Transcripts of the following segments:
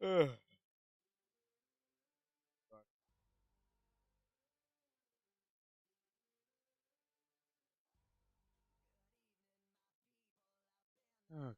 Ugh. Ugh.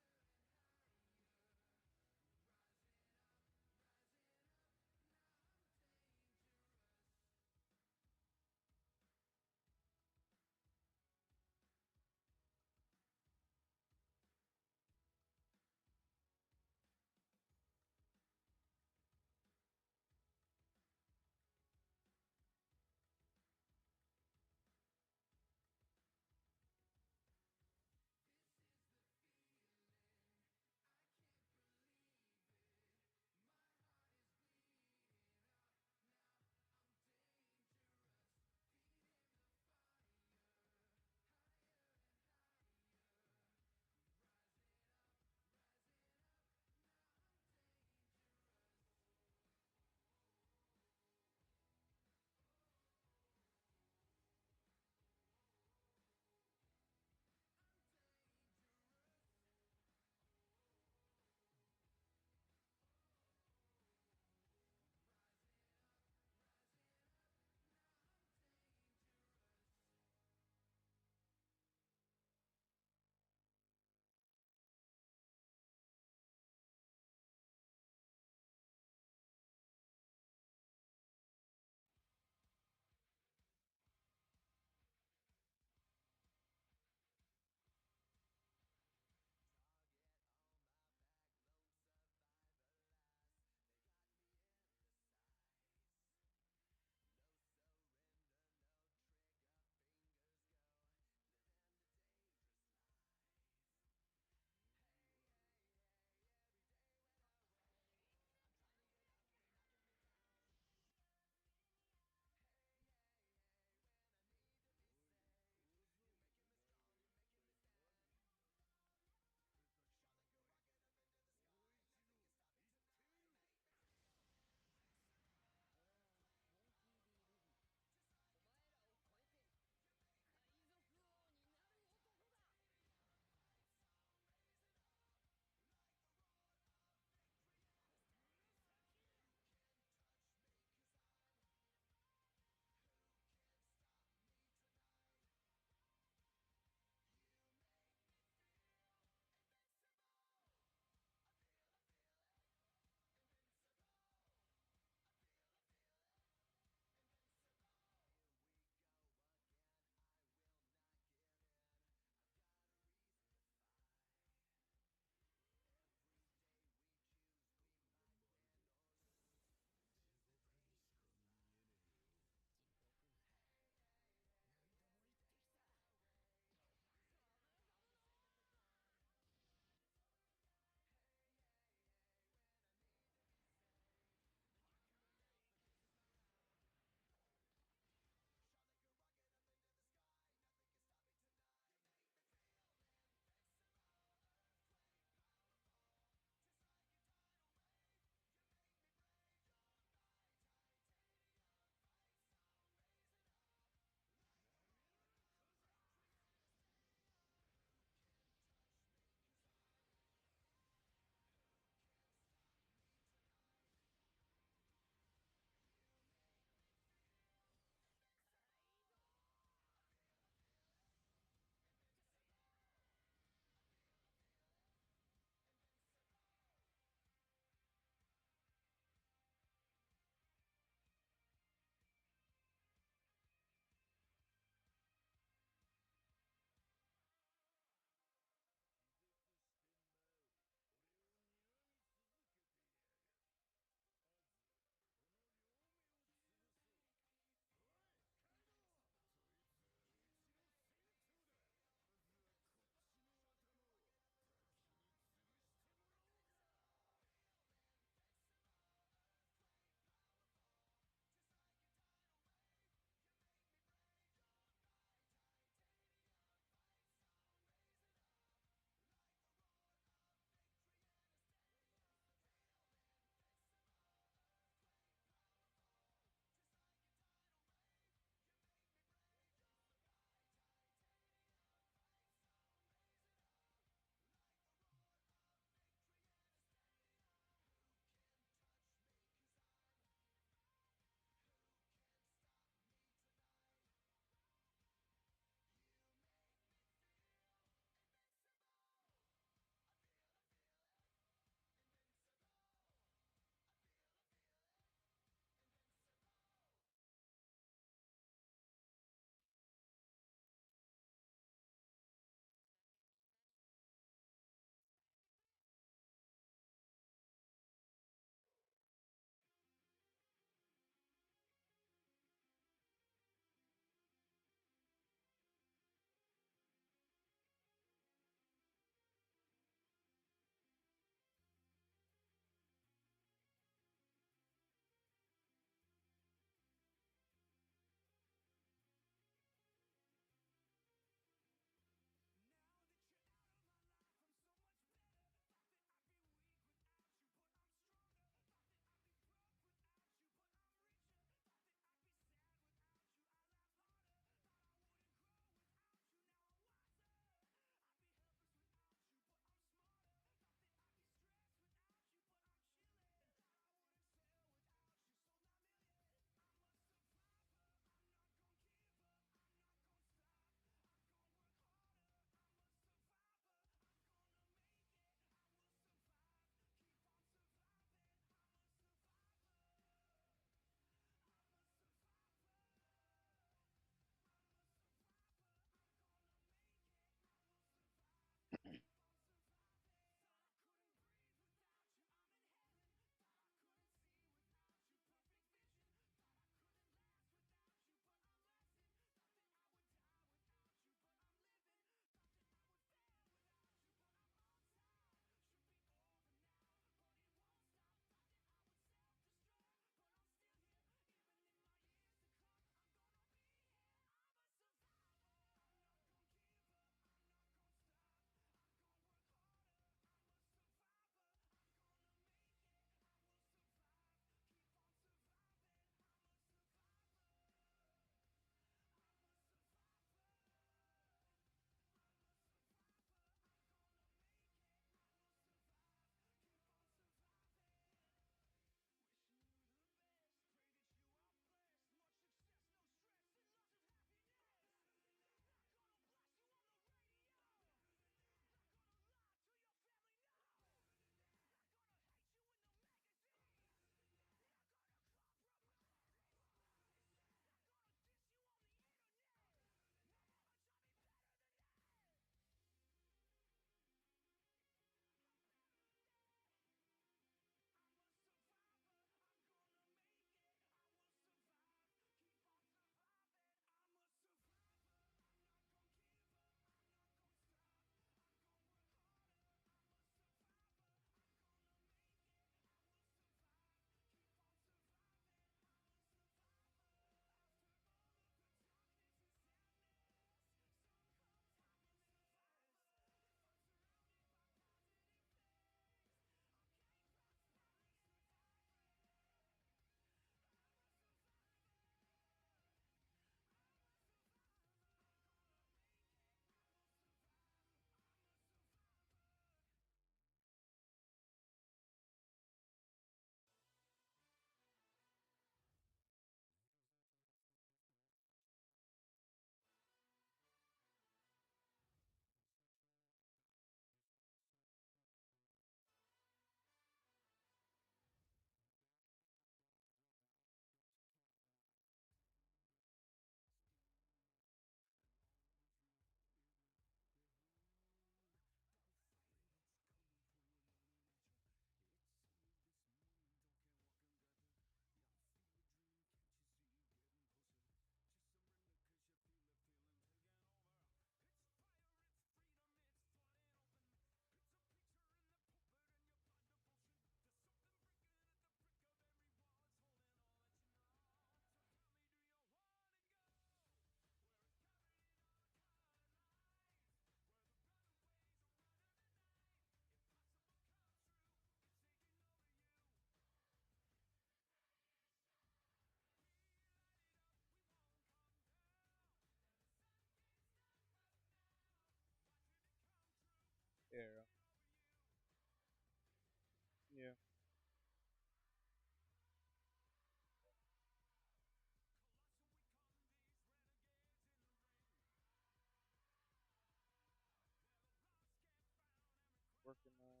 working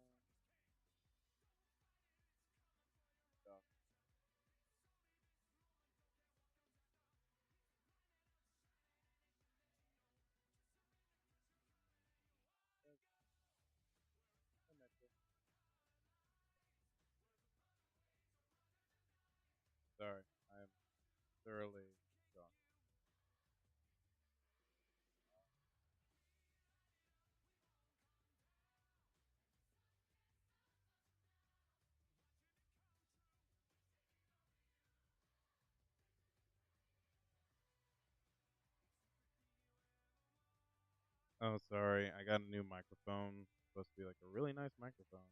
stuff. I met you. Sorry, I am thoroughly drunk. Oh, sorry. I got a new microphone. Supposed to be like a really nice microphone.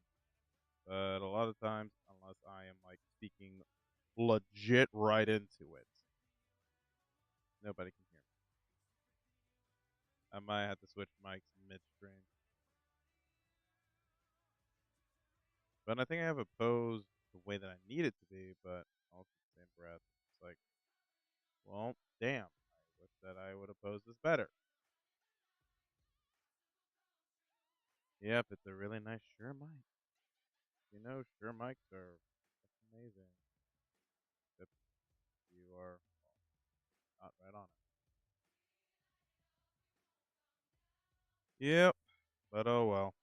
But a lot of times, unless I am like speaking legit right into it, nobody can hear me. I might have to switch mics midstream. But I think I have it posed the way that I need it to be, but also at the same breath, it's like, well, damn. I wish that I would have posed this better. Yep, it's a really nice Shure mic. You know, Shure mics are amazing. Except you are not right on it. Yep, but oh well.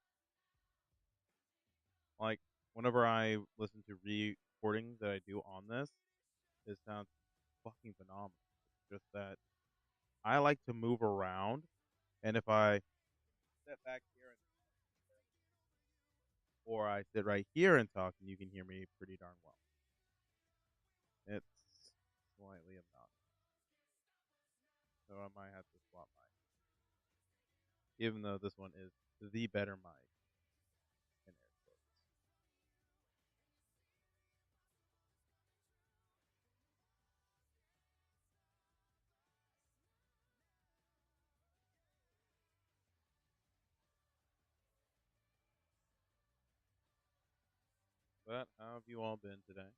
Like, whenever I listen to recordings that I do on this, it sounds fucking phenomenal. It's just that I like to move around, and if I step back here and or I sit right here and talk, and you can hear me pretty darn well. It's slightly obnoxious, so I might have to swap mic, even though this one is the better mic in air quotes. But how have you all been today?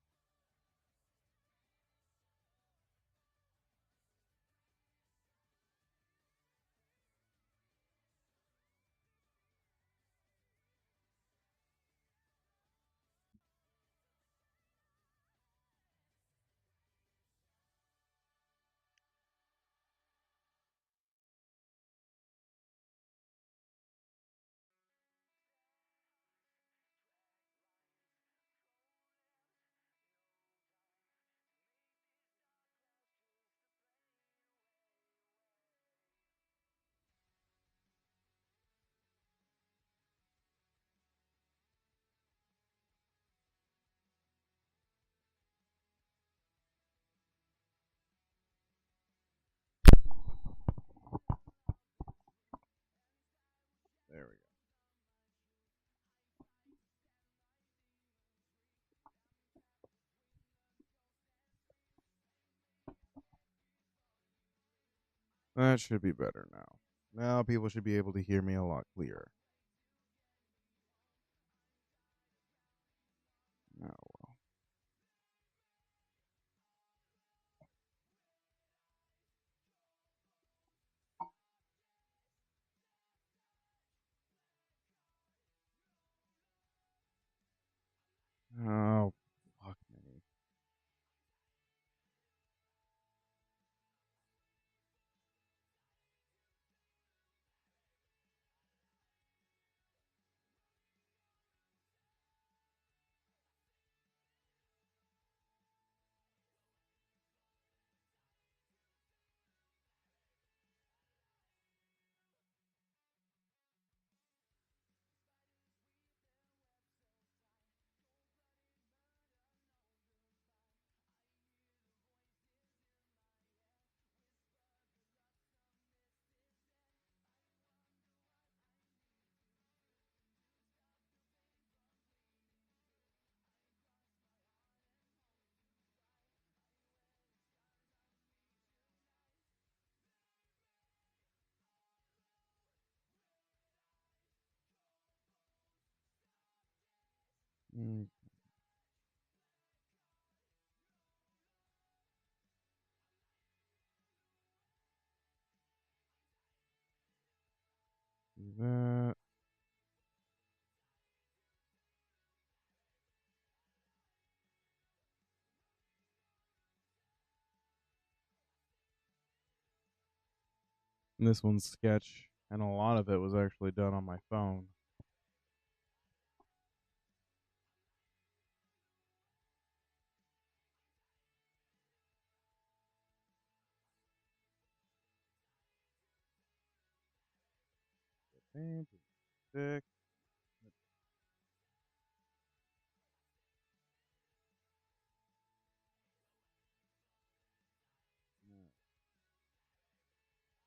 There we go. That should be better now. Now people should be able to hear me a lot clearer. Oh well. Oh, fuck me. Mm, do that. And this one's sketch, and a lot of it was actually done on my phone. Paint, stick.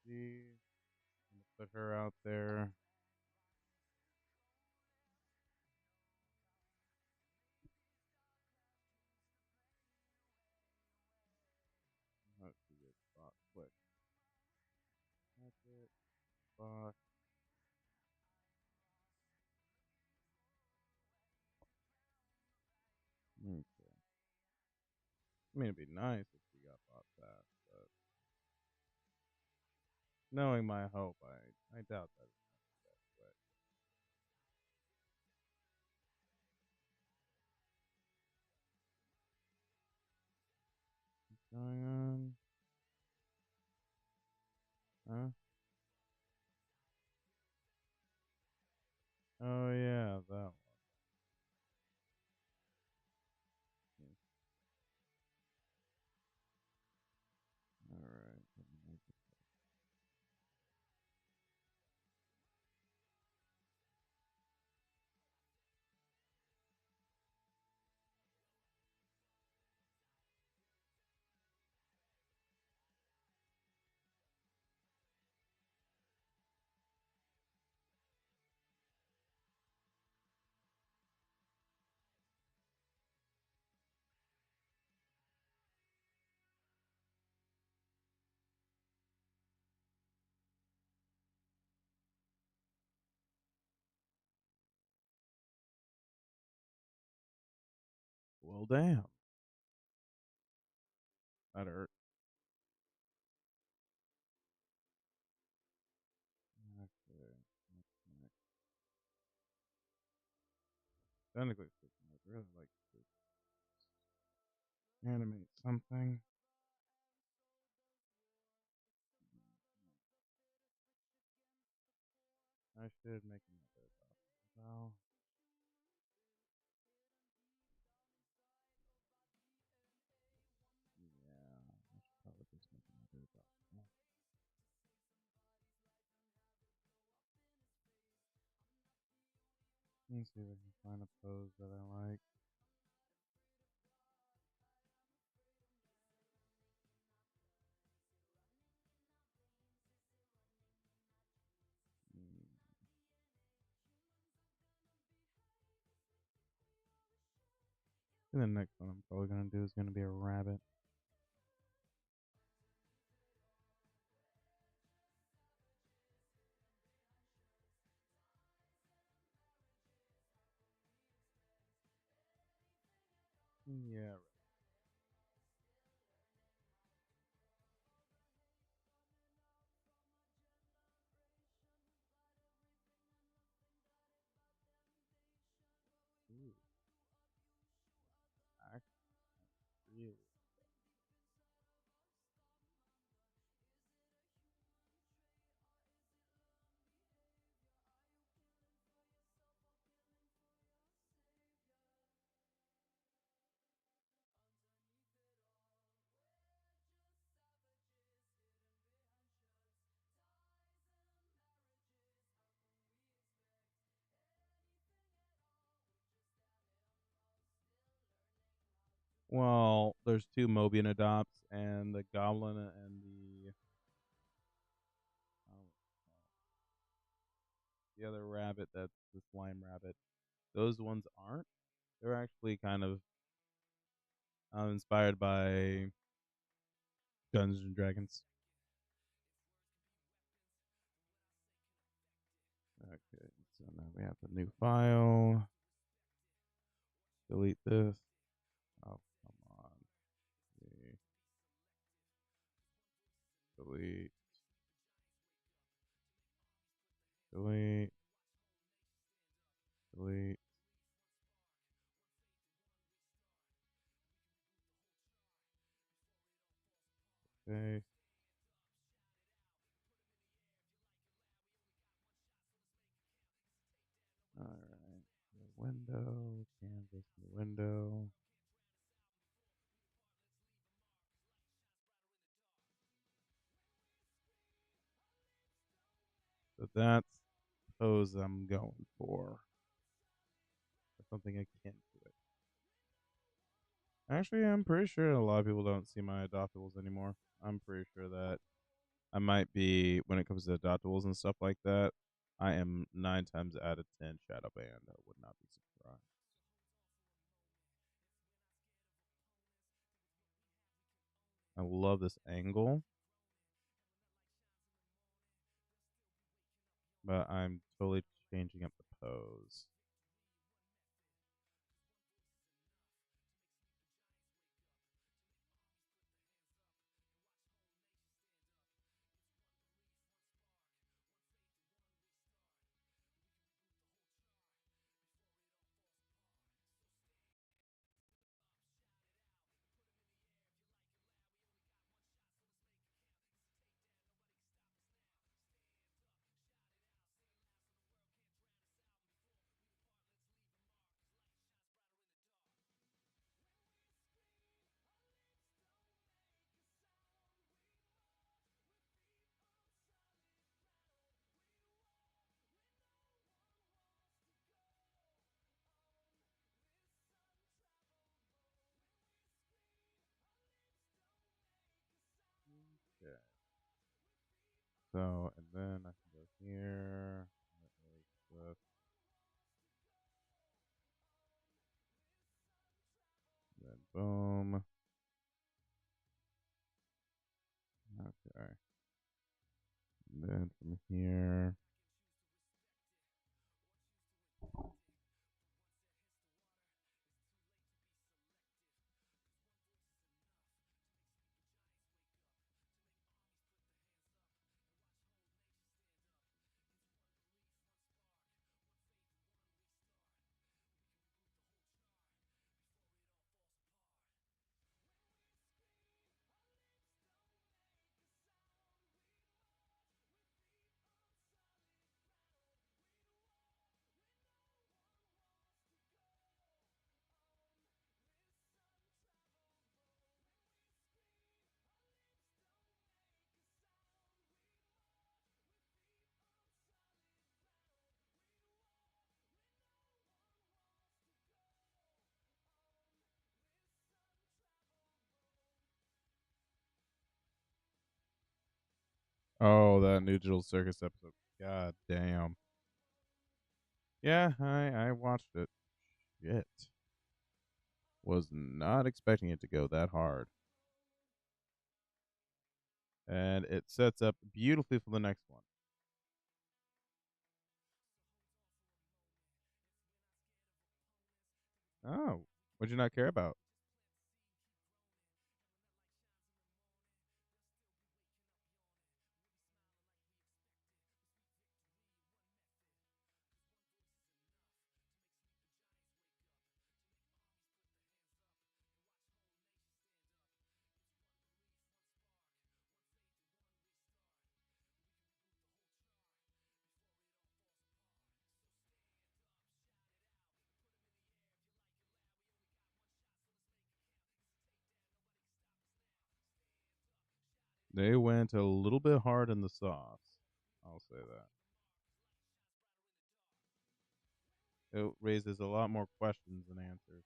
See, I'm gonna put her out there. Let's see this spot quick. That's it. Spot. Okay. I mean, it'd be nice if she got bought fast, but knowing my hope, I doubt that it's that way. What's going on? Huh? Oh yeah, that one. All right. Well, damn. That hurt. Okay. Technically speaking, I'd really like to animate something. I should make another well. Yeah, I should probably just make another well. Let me see if I can find a pose that I like. Mm. And the next one I'm probably gonna do is gonna be a rabbit. Yeah. Ooh, really. Well, there's two Mobian adopts and the goblin and oh, the other rabbit that's the slime rabbit. Those ones aren't. They're actually kind of inspired by Dungeons and Dragons. Okay, so now we have the new file. Delete this. Oh, come on. See. Delete. Delete. Delete. Okay. Window, canvas, new window. So that's the pose I'm going for. Or something akin to it. Actually, I'm pretty sure a lot of people don't see my adoptables anymore. I'm pretty sure that I might be, when it comes to adoptables and stuff like that, I am 9 times out of 10 shadow banned. I would not be surprised. I love this angle, but I'm totally changing up the pose. Okay. So, and then I can go here. Then boom. Okay. And then from here. Oh, that new Digital Circus episode. God damn. Yeah, I watched it. Shit. Was not expecting it to go that hard. And it sets up beautifully for the next one. Oh, what'd you not care about? They went a little bit hard in the sauce. I'll say that. It raises a lot more questions than answers.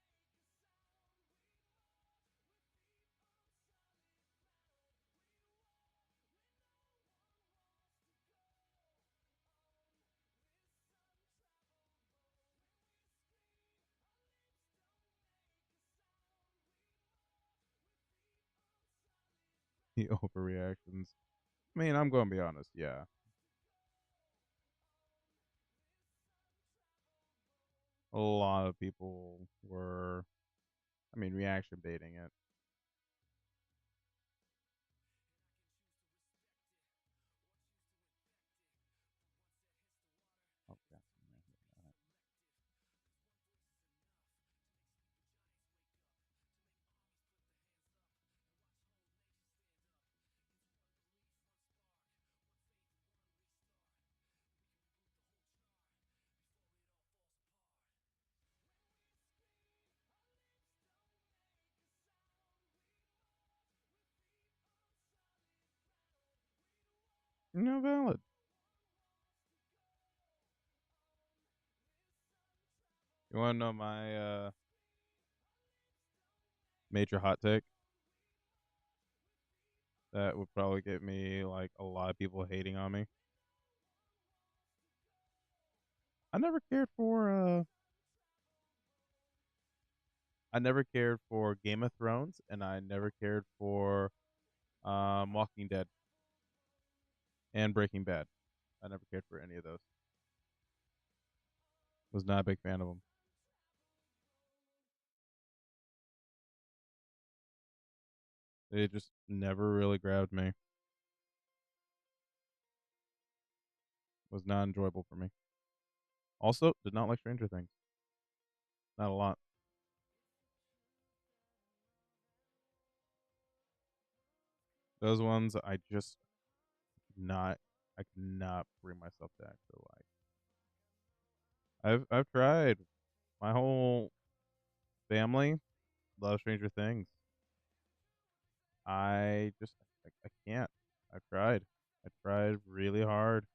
The overreactions. I mean, I'm going to be honest. Yeah. A lot of people were, I mean, reaction baiting it. Okay. No valid. You want to know my major hot take? That would probably get me like a lot of people hating on me. I never cared for I never cared for Game of Thrones, and I never cared for Walking Dead and Breaking Bad. I never cared for any of those. Was not a big fan of them. They just never really grabbed me. Was not enjoyable for me. Also, did not like Stranger Things. Not a lot. Those ones I just not I could not bring myself to actually like. I've tried. My whole family loves Stranger Things. I just I can't. I've tried. I tried really hard.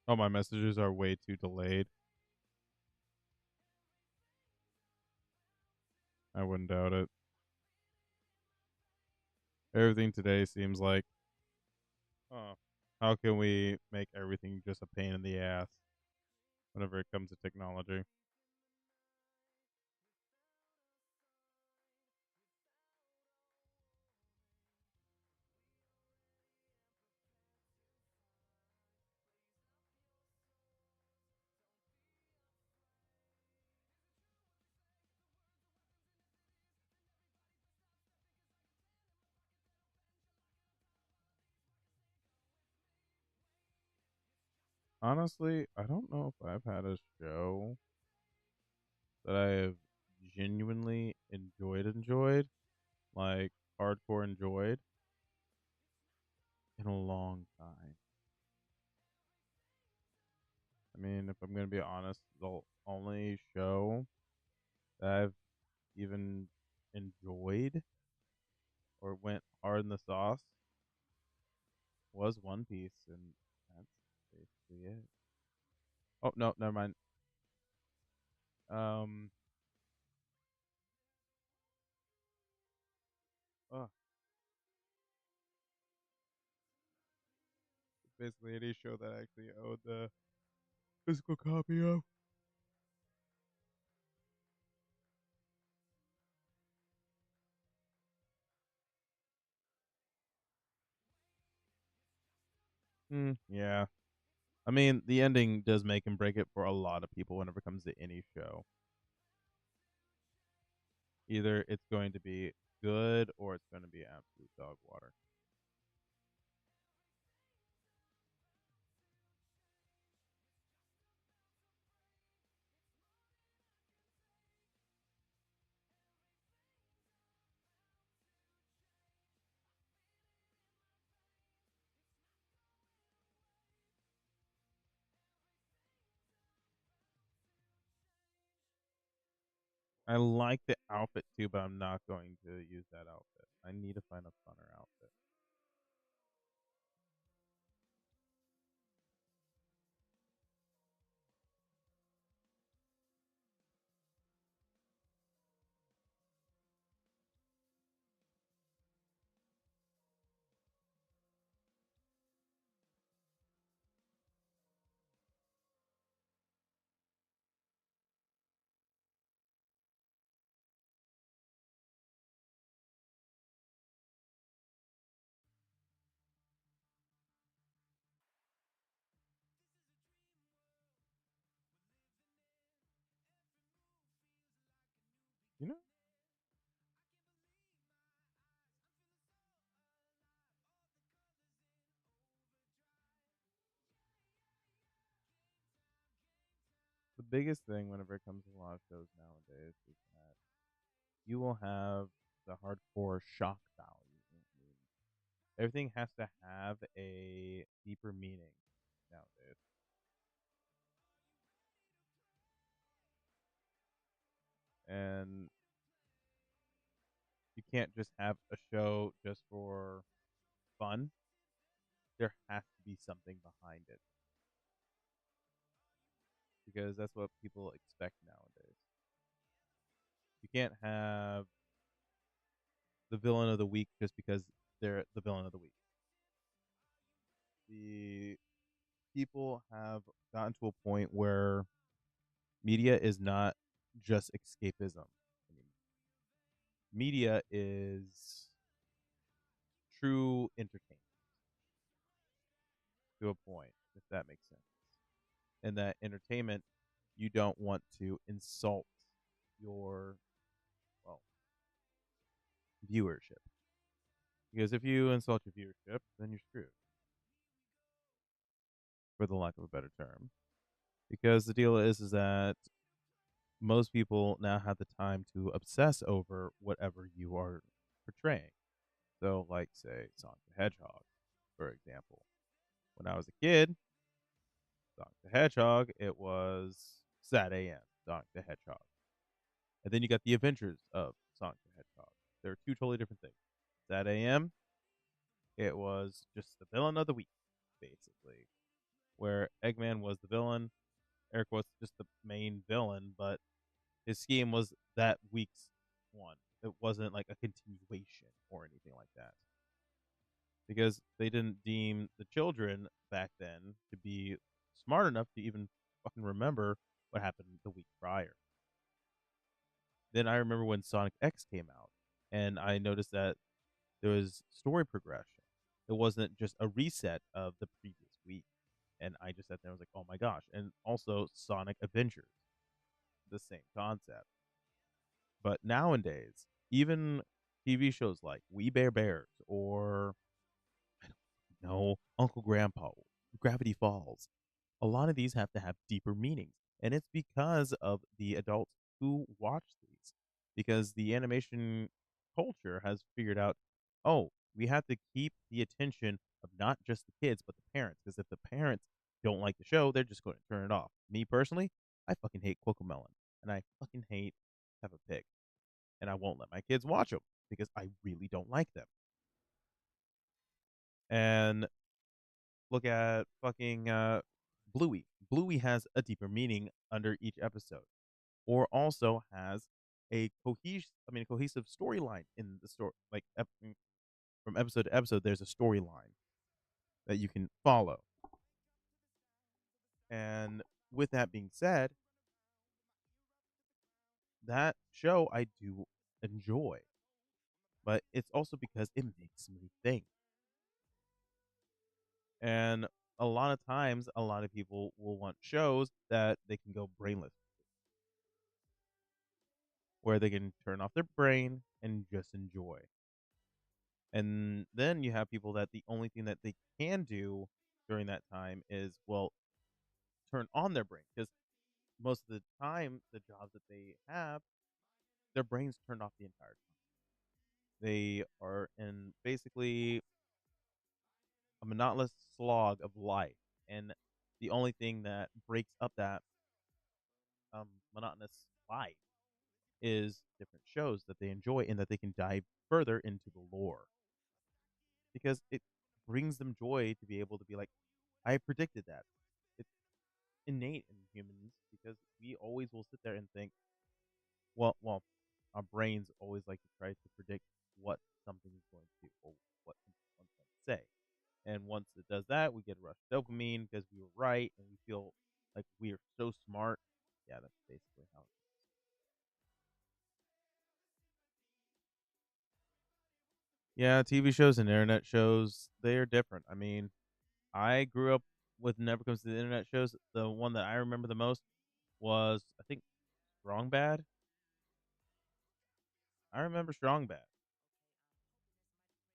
Oh, my messages are way too delayed. I wouldn't doubt it. Everything today seems like, oh, how can we make everything just a pain in the ass whenever it comes to technology? Honestly, I don't know if I've had a show that I have genuinely enjoyed, like hardcore enjoyed in a long time. I mean, if I'm gonna be honest, the only show that I've even enjoyed or went hard in the sauce was One Piece, and that's basically it. Oh no, never mind. Um, oh, basically any show that I actually owned the physical copy of. Yeah. I mean, the ending does make and break it for a lot of people whenever it comes to any show. Either it's going to be good or it's going to be absolute dog water. I like the outfit too, but I'm not going to use that outfit. I need to find a funner outfit. You know, the biggest thing whenever it comes to a lot of shows nowadays is that you will have the hardcore shock value. I mean, everything has to have a deeper meaning nowadays. And can't just have a show just for fun. There has to be something behind it because that's what people expect nowadays. You can't have the villain of the week just because they're the villain of the week. The people have gotten to a point where media is not just escapism anymore. Media is true entertainment to a point, if that makes sense. And that entertainment, you don't want to insult your, well, viewership. Because if you insult your viewership, then you're screwed, for the lack of a better term. Because the deal is that most people now have the time to obsess over whatever you are portraying. So, like, say, Sonic the Hedgehog, for example. When I was a kid, Sonic the Hedgehog, it was Sad AM, Sonic the Hedgehog. And then you got the Adventures of Sonic the Hedgehog. They're two totally different things. Sad AM, it was just the villain of the week, basically, where Eggman was the villain. Eric was just the main villain, but his scheme was that week's one. It wasn't like a continuation or anything like that. Because they didn't deem the children back then to be smart enough to even fucking remember what happened the week prior. Then I remember when Sonic X came out, and I noticed that there was story progression. It wasn't just a reset of the previous week. And I just sat there and was like, oh my gosh. And also Sonic Adventures, the same concept. But nowadays, even TV shows like We Bear Bears or I don't know, Uncle Grandpa, Gravity Falls, a lot of these have to have deeper meanings. And it's because of the adults who watch these. Because the animation culture has figured out, oh, we have to keep the attention of not just the kids, but the parents. Because if the parents don't like the show, they're just going to turn it off. Me personally, I fucking hate Cocomelon. And I fucking hate Peppa Pig. And I won't let my kids watch them because I really don't like them. And look at fucking Bluey. Bluey has a deeper meaning under each episode, or also has a cohesive storyline in the story. Like from episode to episode, there's a storyline that you can follow. And with that being said, that show I do enjoy, but it's also because it makes me think. And a lot of times, a lot of people will want shows that they can go brainless, where they can turn off their brain and just enjoy. And then you have people that the only thing that they can do during that time is, well, turn on their brain. Because most of the time, the jobs that they have, their brain's turned off the entire time. They are in basically a monotonous slog of life. And the only thing that breaks up that monotonous life is different shows that they enjoy and that they can dive further into the lore because it brings them joy to be able to be like, I predicted that. It's innate in humans because we always will sit there and think, well, our brains always like to try to predict what something is going to do or what someone's going to say. And once it does that, we get a rush of dopamine because we were right and we feel like we are so smart. Yeah, that's basically how it is. Yeah, TV shows and internet shows, they are different. I mean, I grew up with Never Comes to the Internet shows. The one that I remember the most was, I think, Strong Bad. I remember Strong Bad.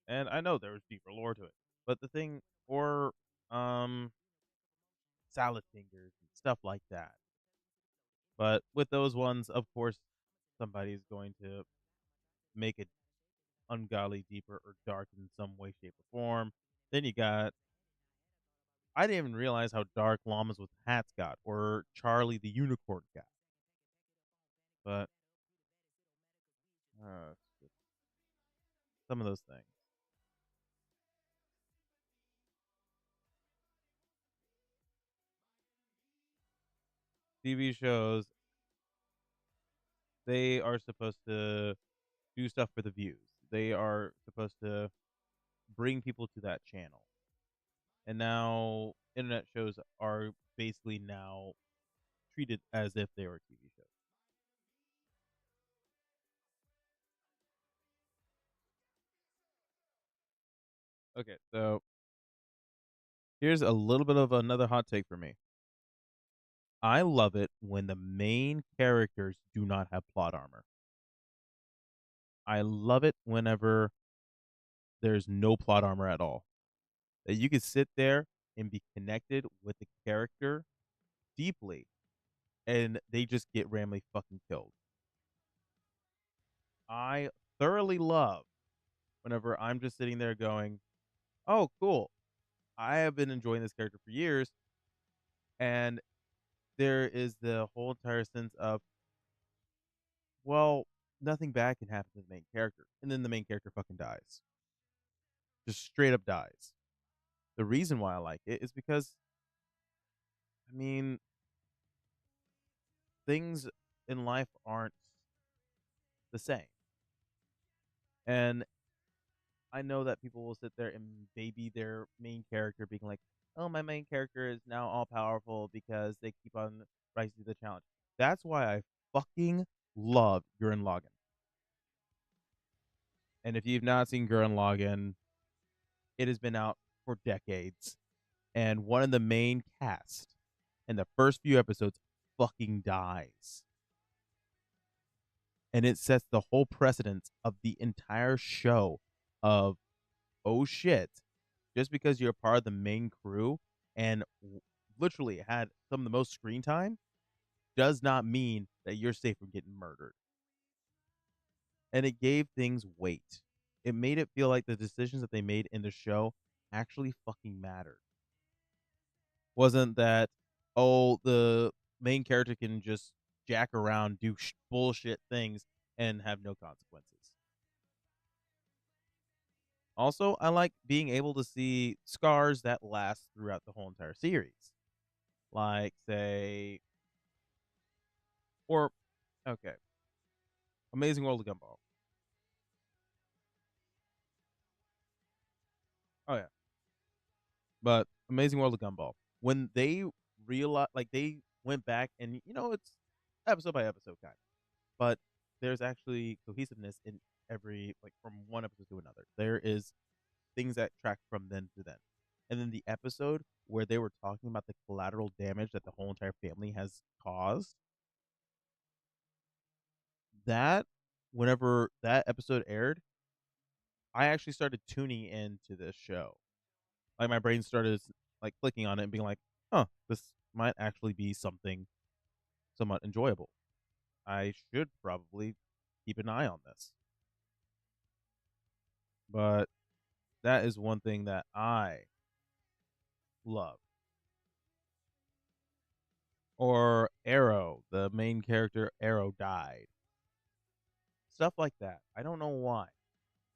And I know there was deeper lore to it. But the thing, or um, Salad Fingers and stuff like that. But with those ones, of course, somebody's going to make it ungodly deeper or dark in some way, shape, or form. Then you got, I didn't even realize how dark Llamas with Hats got, or Charlie the Unicorn got. But, uh, some of those things. TV shows, they are supposed to do stuff for the views. They are supposed to bring people to that channel. And now internet shows are basically now treated as if they were TV shows. Okay, so here's a little bit of another hot take for me. I love it when the main characters do not have plot armor. I love it whenever there's no plot armor at all. That you can sit there and be connected with the character deeply and they just get randomly fucking killed. I thoroughly love whenever I'm just sitting there going, "Oh, cool. I have been enjoying this character for years." And there is the whole entire sense of, well, nothing bad can happen to the main character. And then the main character fucking dies. Just straight up dies. The reason why I like it is because, I mean, things in life aren't the same. And I know that people will sit there and baby their main character being like, oh, my main character is now all powerful because they keep on rising to the challenge. That's why I fucking love Gurren Lagann. And if you've not seen Gurren Lagann, it has been out for decades. And one of the main cast in the first few episodes fucking dies. And it sets the whole precedence of the entire show of, oh shit, just because you're part of the main crew and literally had some of the most screen time does not mean that you're safe from getting murdered. And it gave things weight. It made it feel like the decisions that they made in the show actually fucking mattered. Wasn't that, oh, the main character can just jack around, do bullshit things, and have no consequences. Also, I like being able to see scars that last throughout the whole entire series. Like, say, or, okay, Amazing World of Gumball. Oh, yeah. But Amazing World of Gumball. When they realized, like, they went back and, it's episode by episode kind of, but there's actually cohesiveness in every, like, from one episode to another. There is things that track from then to then. And then the episode where they were talking about the collateral damage that the whole entire family has caused, that, whenever that episode aired, I actually started tuning into this show. Like, my brain started, like, clicking on it and being like, huh, this might actually be something somewhat enjoyable. I should probably keep an eye on this. But that is one thing that I love. Or Arrow, the main character Arrow died. Stuff like that. I don't know why.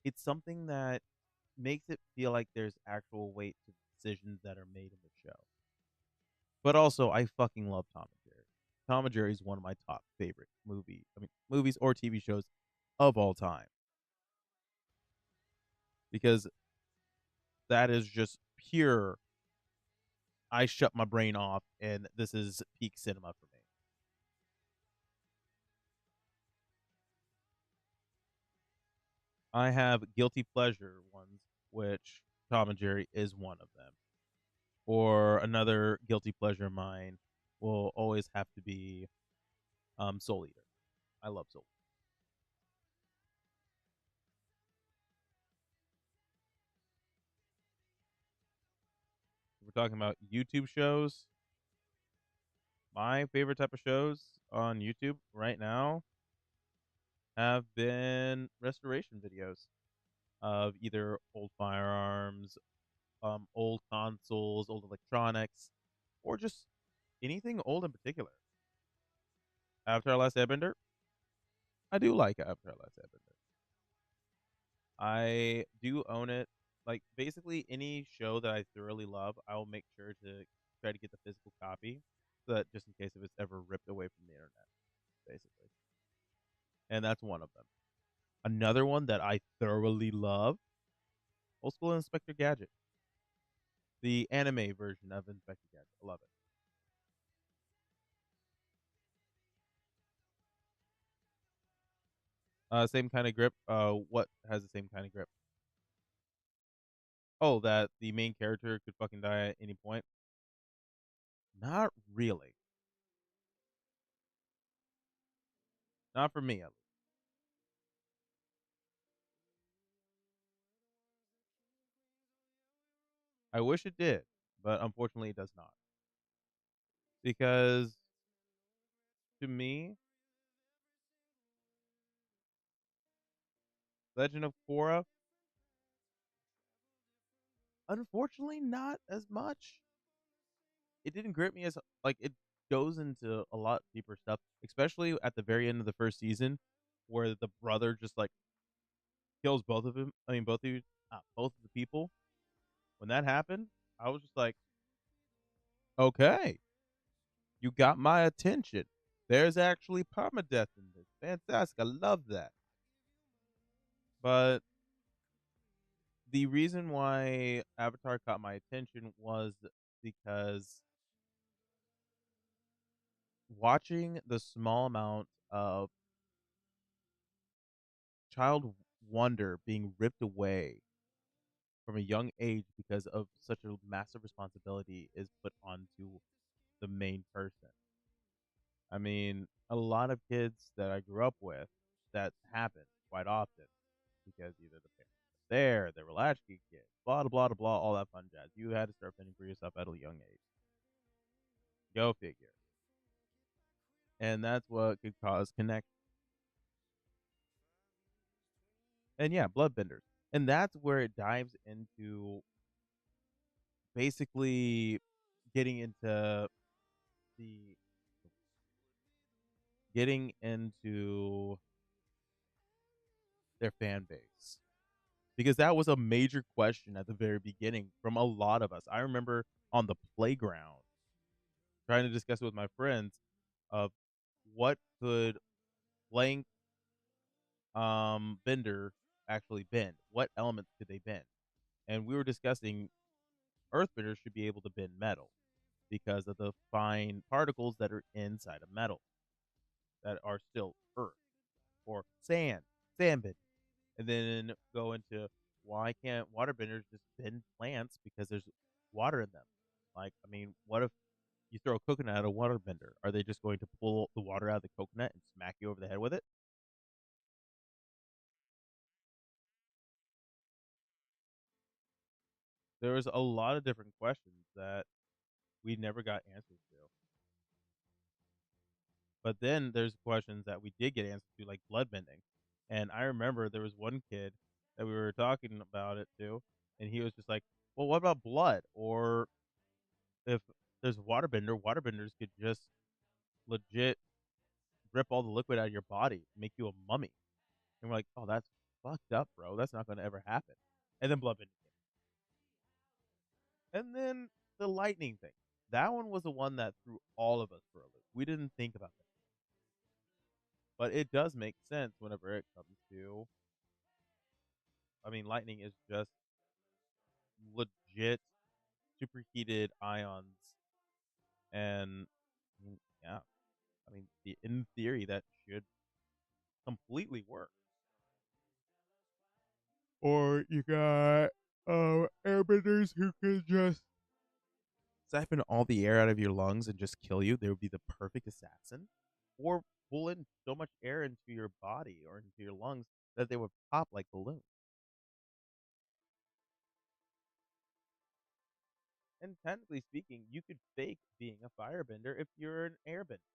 It's something that makes it feel like there's actual weight to decisions that are made in the show. But also, I fucking love Tom and Jerry. Tom and Jerry is one of my top favorite movies or TV shows of all time. Because that is just pure, I shut my brain off and this is peak cinema for me. I have guilty pleasure ones, which Tom and Jerry is one of them. Or another guilty pleasure of mine will always have to be Soul Eater. I love Soul. If we're talking about YouTube shows, my favorite type of shows on YouTube right now have been restoration videos of either old firearms, old consoles, old electronics, or just anything old in particular. After Our Last Airbender, I do like After Our Last Airbender. I do own it. Like, basically, any show that I thoroughly love, I will make sure to try to get the physical copy, so that just in case if it's ever ripped away from the internet, basically. And that's one of them. Another one that I thoroughly love, Old School Inspector Gadget, the anime version of Inspector Gadget. I love it. Same kind of grip. What has the same kind of grip? Oh, that the main character could fucking die at any point. Not really. Not for me, at least. I wish it did, but unfortunately, it does not. Because to me, Legend of Korra, unfortunately, not as much. It didn't grip me as like it goes into a lot deeper stuff, especially at the very end of the first season, where the brother just like kills both of them. I mean, both of the people. When that happened, I was just like, okay, you got my attention. There's actually permadeath in this. Fantastic. I love that. But the reason why Avatar caught my attention was because watching the small amount of child wonder being ripped away from a young age because of such a massive responsibility is put onto the main person. I mean, a lot of kids that I grew up with, that happens quite often because either the parents were there, they were latchkey kids, blah, blah, blah, blah, all that fun jazz. You had to start fending for yourself at a young age. Go figure. And that's what could cause connect. And yeah, bloodbenders. And that's where it dives into basically getting into the getting into their fan base. Because that was a major question at the very beginning from a lot of us. I remember on the playground trying to discuss it with my friends of what could blank bender actually bend? What elements could they bend? And we were discussing earthbenders should be able to bend metal because of the fine particles that are inside of metal that are still earth or sand bend. And then go into why can't waterbenders just bend plants because there's water in them? Like, I mean, what if you throw a coconut at a waterbender? Are they just going to pull the water out of the coconut and smack you over the head with it? There was a lot of different questions that we never got answers to. But then there's questions that we did get answers to, like blood bending. And I remember there was one kid that we were talking about it to, and he was just like, "Well, what about blood? Or if there's a waterbender, waterbenders could just legit rip all the liquid out of your body, make you a mummy." And we're like, "Oh, that's fucked up, bro. That's not going to ever happen." And then blood bending came. And then the lightning thing. That one was the one that threw all of us for a loop. We didn't think about that. But it does make sense whenever it comes to, I mean, lightning is just legit superheated ions. And yeah, I mean, in theory, that should completely work. Or you got airbenders who could just siphon all the air out of your lungs and just kill you. They would be the perfect assassin. Or pull in so much air into your body or into your lungs that they would pop like balloons. And technically speaking, you could fake being a firebender if you're an airbender.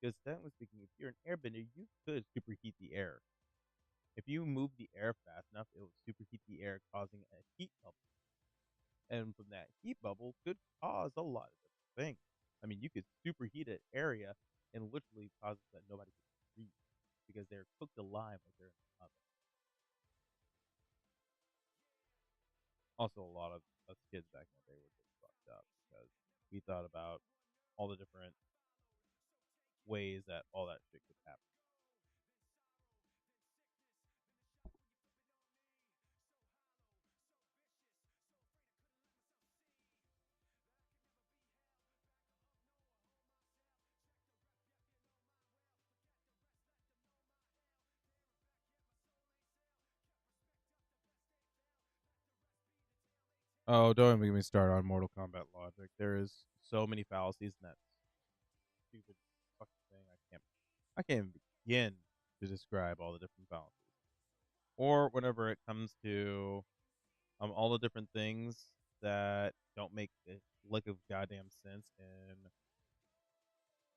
Because technically speaking, if you're an airbender, you could superheat the air. If you move the air fast enough, it will superheat the air, causing a heat bubble. And from that heat bubble could cause a lot of different things. I mean, you could superheat an area and literally cause that nobody could breathe because they're cooked alive like they're in the oven. Also, a lot of us kids back in the day were just fucked up because we thought about all the different ways that all that shit could happen. Oh, don't even get me started on Mortal Kombat logic. There is so many fallacies in that stupid fucking thing. I can't even begin to describe all the different fallacies. Or whenever it comes to all the different things that don't make a lick of goddamn sense in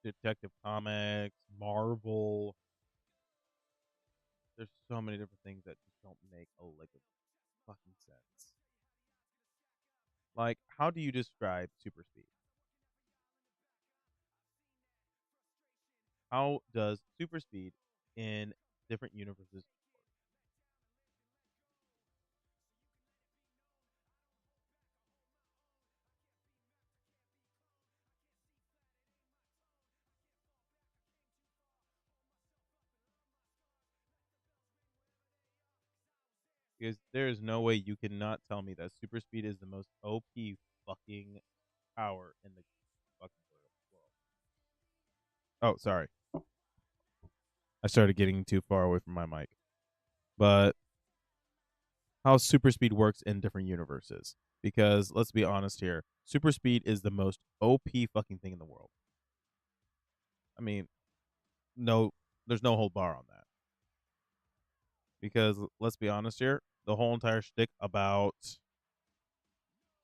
Detective Comics, Marvel. There's so many different things that just don't make a lick of fucking sense. Like, how do you describe super speed? How does super speed in different universes? Because there is no way you cannot tell me that super speed is the most OP fucking power in the fucking world. Oh, sorry. I started getting too far away from my mic. But how super speed works in different universes. Because let's be honest here, super speed is the most OP fucking thing in the world. I mean, no, there's no hold bar on that. Because let's be honest here, the whole entire shtick about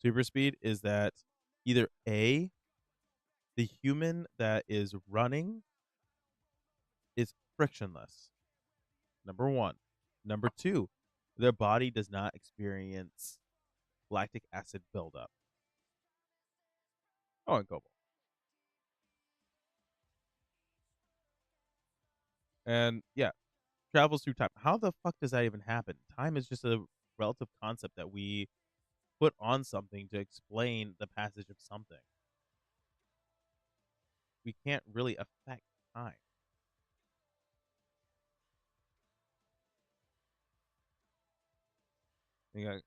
super speed is that either A, the human that is running is frictionless. Number one. Number two, their body does not experience lactic acid buildup. Oh, and cobalt. And yeah, travels through time. How the fuck does that even happen? Time is just a relative concept that we put on something to explain the passage of something. We can't really affect time. You got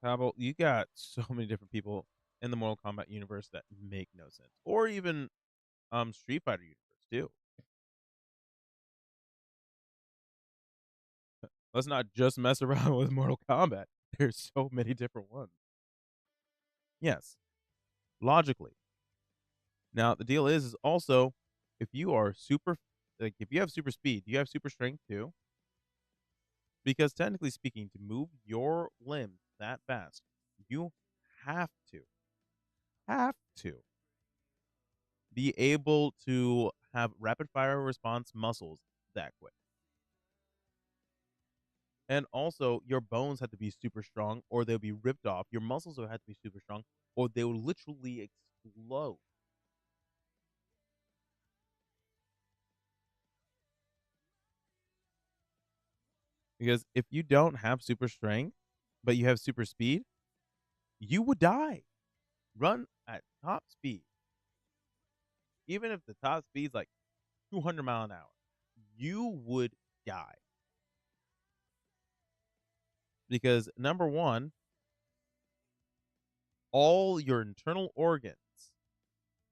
Cabo, you got so many different people in the Mortal Kombat universe that make no sense, or even Street Fighter universe too. Let's not just mess around with Mortal Kombat. There's so many different ones. Yes, logically. Now the deal is also if you are super, like if you have super speed, do you have super strength too? Because technically speaking, to move your limbs that fast, you have to have to be able to have rapid fire response muscles that quick. And also, your bones have to be super strong, or they'll be ripped off. Your muscles will have to be super strong, or they will literally explode. Because if you don't have super strength, but you have super speed, you would die. Run at top speed, even if the top speed is like 200 mile an hour, you would die. Because number one, all your internal organs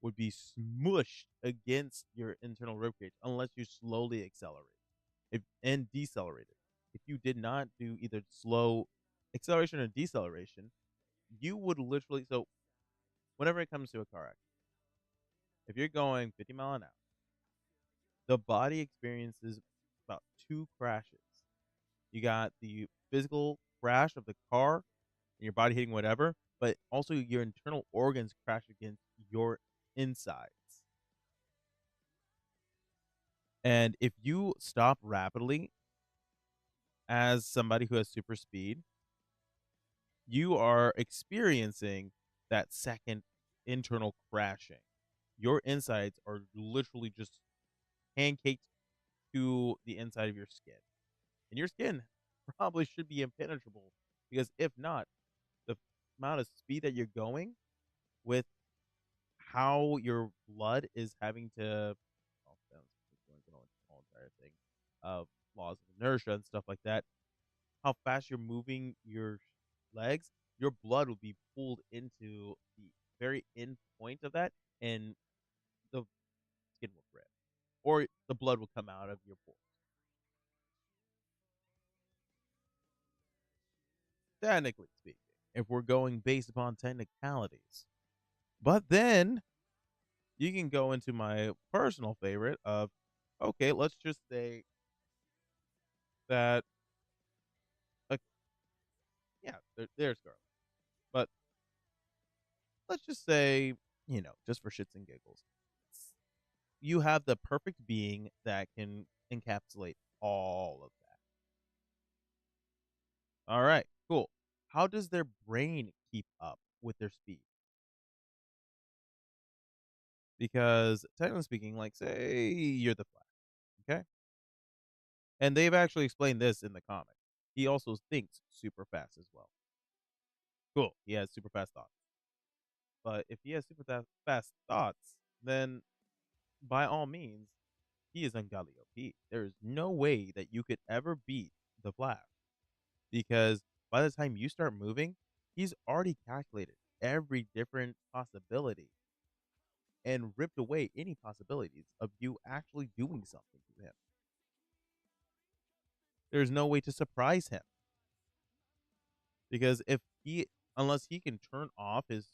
would be smushed against your internal rib cage unless you slowly accelerate and decelerated. If you did not do either slow acceleration or deceleration, you would literally. So, whenever it comes to a car accident, if you're going 50 mile an hour, the body experiences about two crashes. You got the physical crash of the car and your body hitting whatever, but also your internal organs crash against your insides. And if you stop rapidly as somebody who has super speed, you are experiencing that second internal crashing. Your insides are literally just pancaked to the inside of your skin. And your skin probably should be impenetrable because if not, the amount of speed that you're going with how your blood is having to, well, that's going through the whole entire thing of laws of inertia and stuff like that. How fast you're moving your legs, your blood will be pulled into the very end point of that, and the skin will rip, or the blood will come out of your pores. Technically speaking, if we're going based upon technicalities. But then you can go into my personal favorite of, okay, let's just say that, uh, yeah, there's Scarlet. But let's just say, just for shits and giggles, you have the perfect being that can encapsulate all of that. All right, cool. How does their brain keep up with their speed? Because technically speaking, like say you're the Flash, okay? And they've actually explained this in the comic. He also thinks super fast as well. Cool. He has super fast thoughts. But if he has fast thoughts, then by all means, he is ungodly OP. There is no way that you could ever beat the Flash because by the time you start moving, he's already calculated every different possibility and ripped away any possibilities of you actually doing something to him. There's no way to surprise him because unless he can turn off his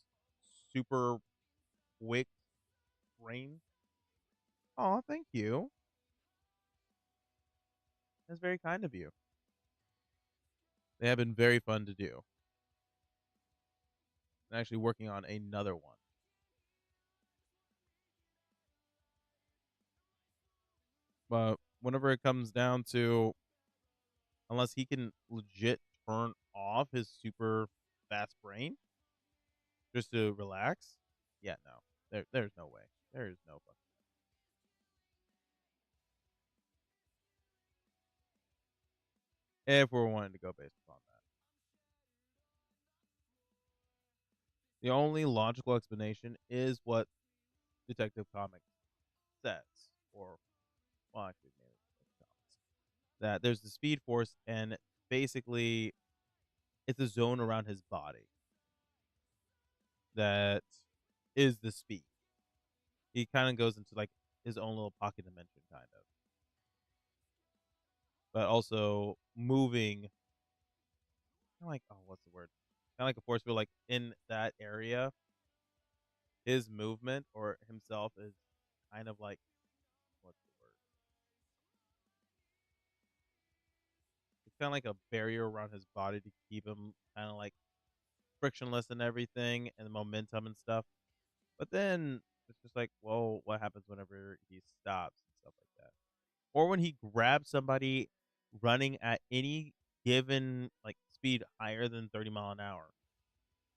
super quick brain. Oh, thank you. That's very kind of you. They have been very fun to do. I'm actually working on another one. But whenever it comes down to, unless he can legit turn off his super fast brain just to relax, yeah, no. There's no way. There is no fucking. If we're wanting to go based upon that. The only logical explanation is what Detective Comics says, or well, actually, maybe it's comics, that there's the Speed Force, and basically it's a zone around his body that is the speed. He kind of goes into like his own little pocket dimension, kind of, but also moving, kind of like, oh, what's the word? Kind of like a force field, like in that area. His movement or himself is kind of like, what's the word? It's kind of like a barrier around his body to keep him kind of like frictionless and everything, and the momentum and stuff. But then it's just like, well, what happens whenever he stops and stuff like that? Or when he grabs somebody running at any given like speed higher than 30 mile an hour.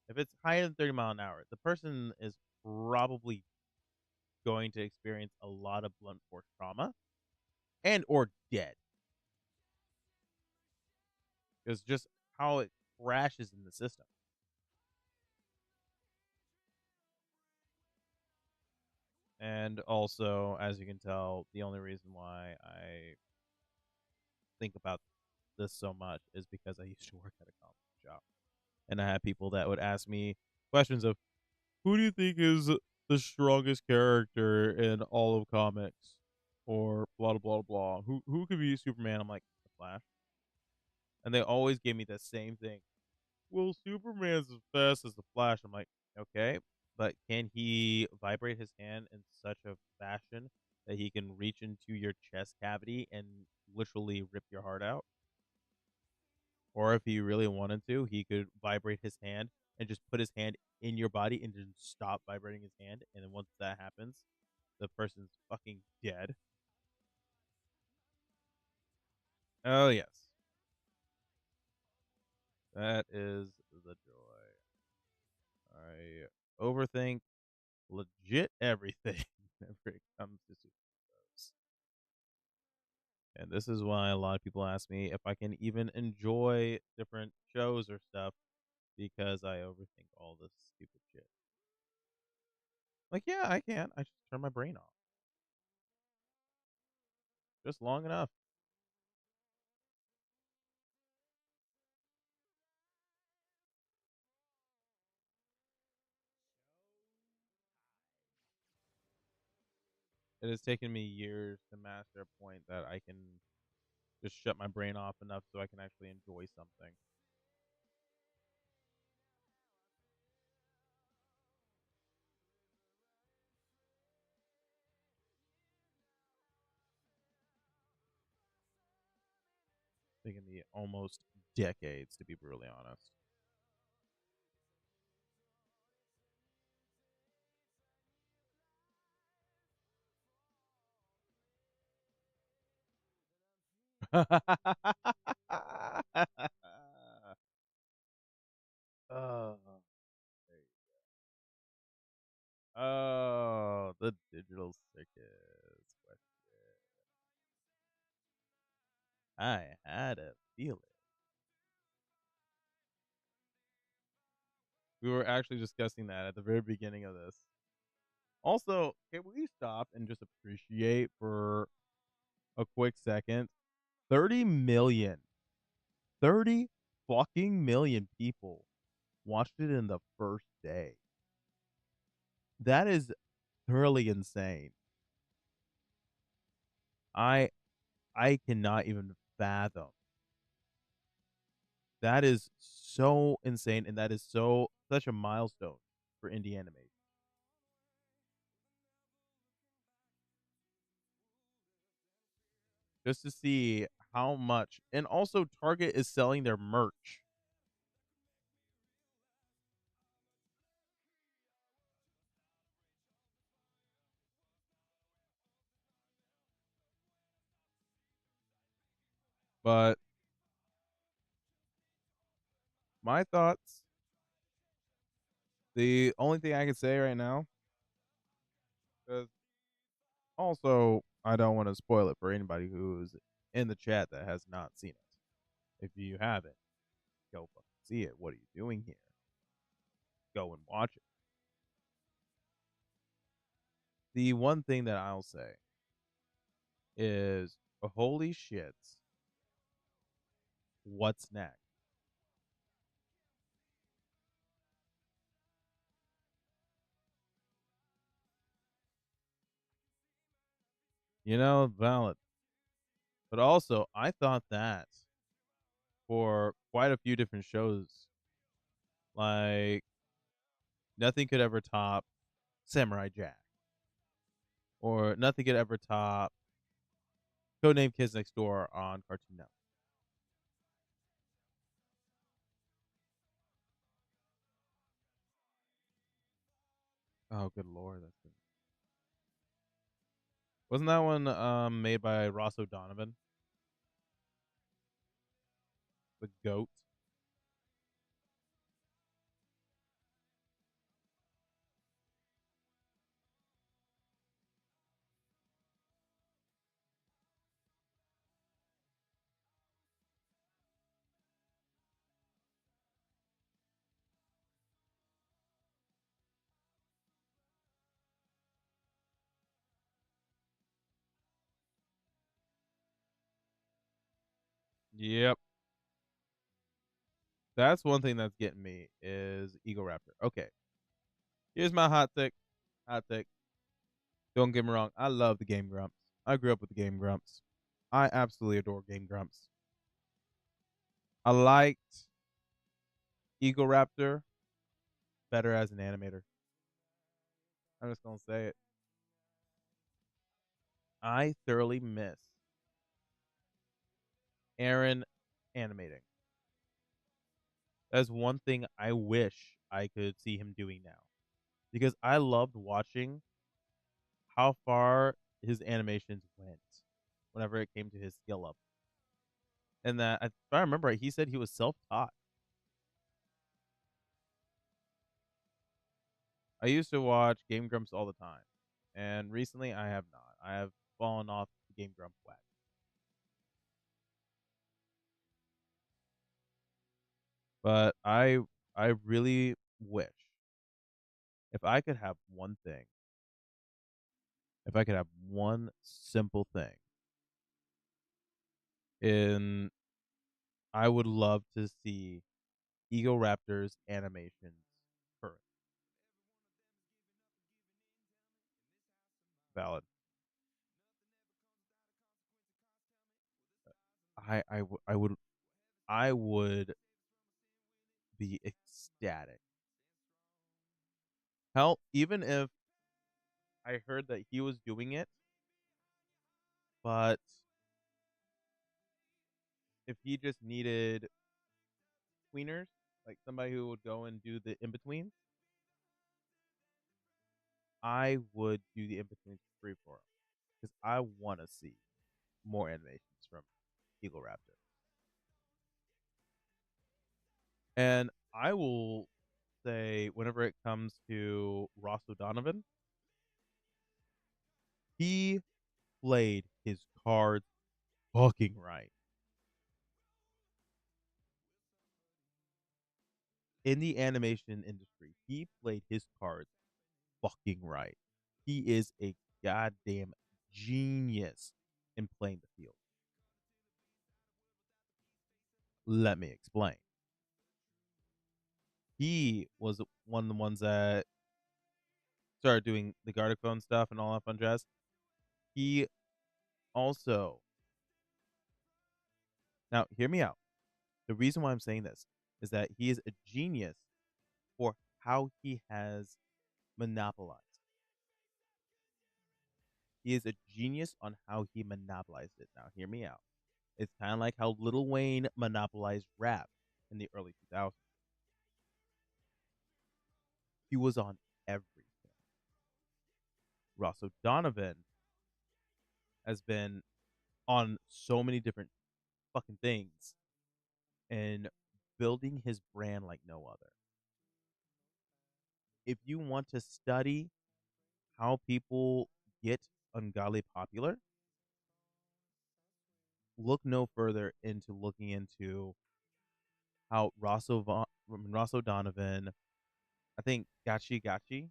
If it's higher than 30 mile an hour, the person is probably going to experience a lot of blunt force trauma and or dead. Because just how it crashes in the system. And also, as you can tell, the only reason why I think about this so much is because I used to work at a comic shop. And I had people that would ask me questions of, who do you think is the strongest character in all of comics? Or blah blah blah. Who could be Superman? I'm like, the Flash. And they always give me the same thing. Well, Superman's as fast as the Flash. I'm like, okay, but can he vibrate his hand in such a fashion that he can reach into your chest cavity and literally rip your heart out? Or if he really wanted to, he could vibrate his hand and just put his hand in your body and just stop vibrating his hand. And then once that happens, the person's fucking dead. Oh, yes. That is the joy. I overthink legit everything whenever it comes to superheroes. And this is why a lot of people ask me if I can even enjoy different shows or stuff because I overthink all this stupid shit. Like, yeah, I can. I just turn my brain off just long enough. It has taken me years to master a point that I can just shut my brain off enough so I can actually enjoy something. Taking me almost decades, to be brutally honest. Oh, oh, the digital circus question. I had a feeling. We were actually discussing that at the very beginning of this. Also, can we stop and just appreciate for a quick second? 30 million, 30 fucking million people watched it in the first day. That is thoroughly insane. I I cannot even fathom. That is so insane, and that is such a milestone for indie animation. Just to see how much, and also Target is selling their merch. But my thoughts, the only thing I can say right now, because also I don't want to spoil it for anybody who's in the chat that has not seen it. If you haven't, go fucking see it. What are you doing here? Go and watch it. The one thing that I'll say is, holy shit, what's next? Valid. But also, I thought that for quite a few different shows, like nothing could ever top Samurai Jack, or nothing could ever top Codename Kids Next Door on Cartoon Network. Oh, good lord, that's good. Wasn't that one made by Ross O'Donovan, the goat? Yep. That's one thing that's getting me is Eagle Raptor. Okay, here's my hot take. Hot take. Don't get me wrong. I love the Game Grumps. I grew up with the Game Grumps. I absolutely adore Game Grumps. I liked Eagle Raptor better as an animator. I'm just gonna say it. I thoroughly miss Aaron animating. That's one thing I wish I could see him doing now. Because I loved watching how far his animations went whenever it came to his skill up. And that, if I remember right, he said he was self taught. I used to watch Game Grumps all the time. And recently I have not. I have fallen off the Game Grump wagon. But I I really wish if I could have one thing, if I could have one simple thing, in I would love to see Ego Raptors animations current. Valid. I would I would be ecstatic. Hell, even if I heard that he was doing it, but if he just needed tweeners, like somebody who would go and do the in betweens, I would do the in betweens for free for him because I want to see more animations from Eagle Raptor. And I will say, whenever it comes to Ross O'Donovan, he played his cards fucking right. In the animation industry, he played his cards fucking right. He is a goddamn genius in playing the field. Let me explain. He was one of the ones that started doing the Gardephone stuff and all that fun jazz. He also, now hear me out. The reason why I'm saying this is that he is a genius for how he has monopolized. He is a genius on how he monopolized it. Now, hear me out. It's kind of like how Lil Wayne monopolized rap in the early 2000s. He was on everything. Ross O'Donovan has been on so many different fucking things and building his brand like no other. If you want to study how people get ungodly popular, look no further into looking into how Ross O'Donovan, I think Gashi Gashi,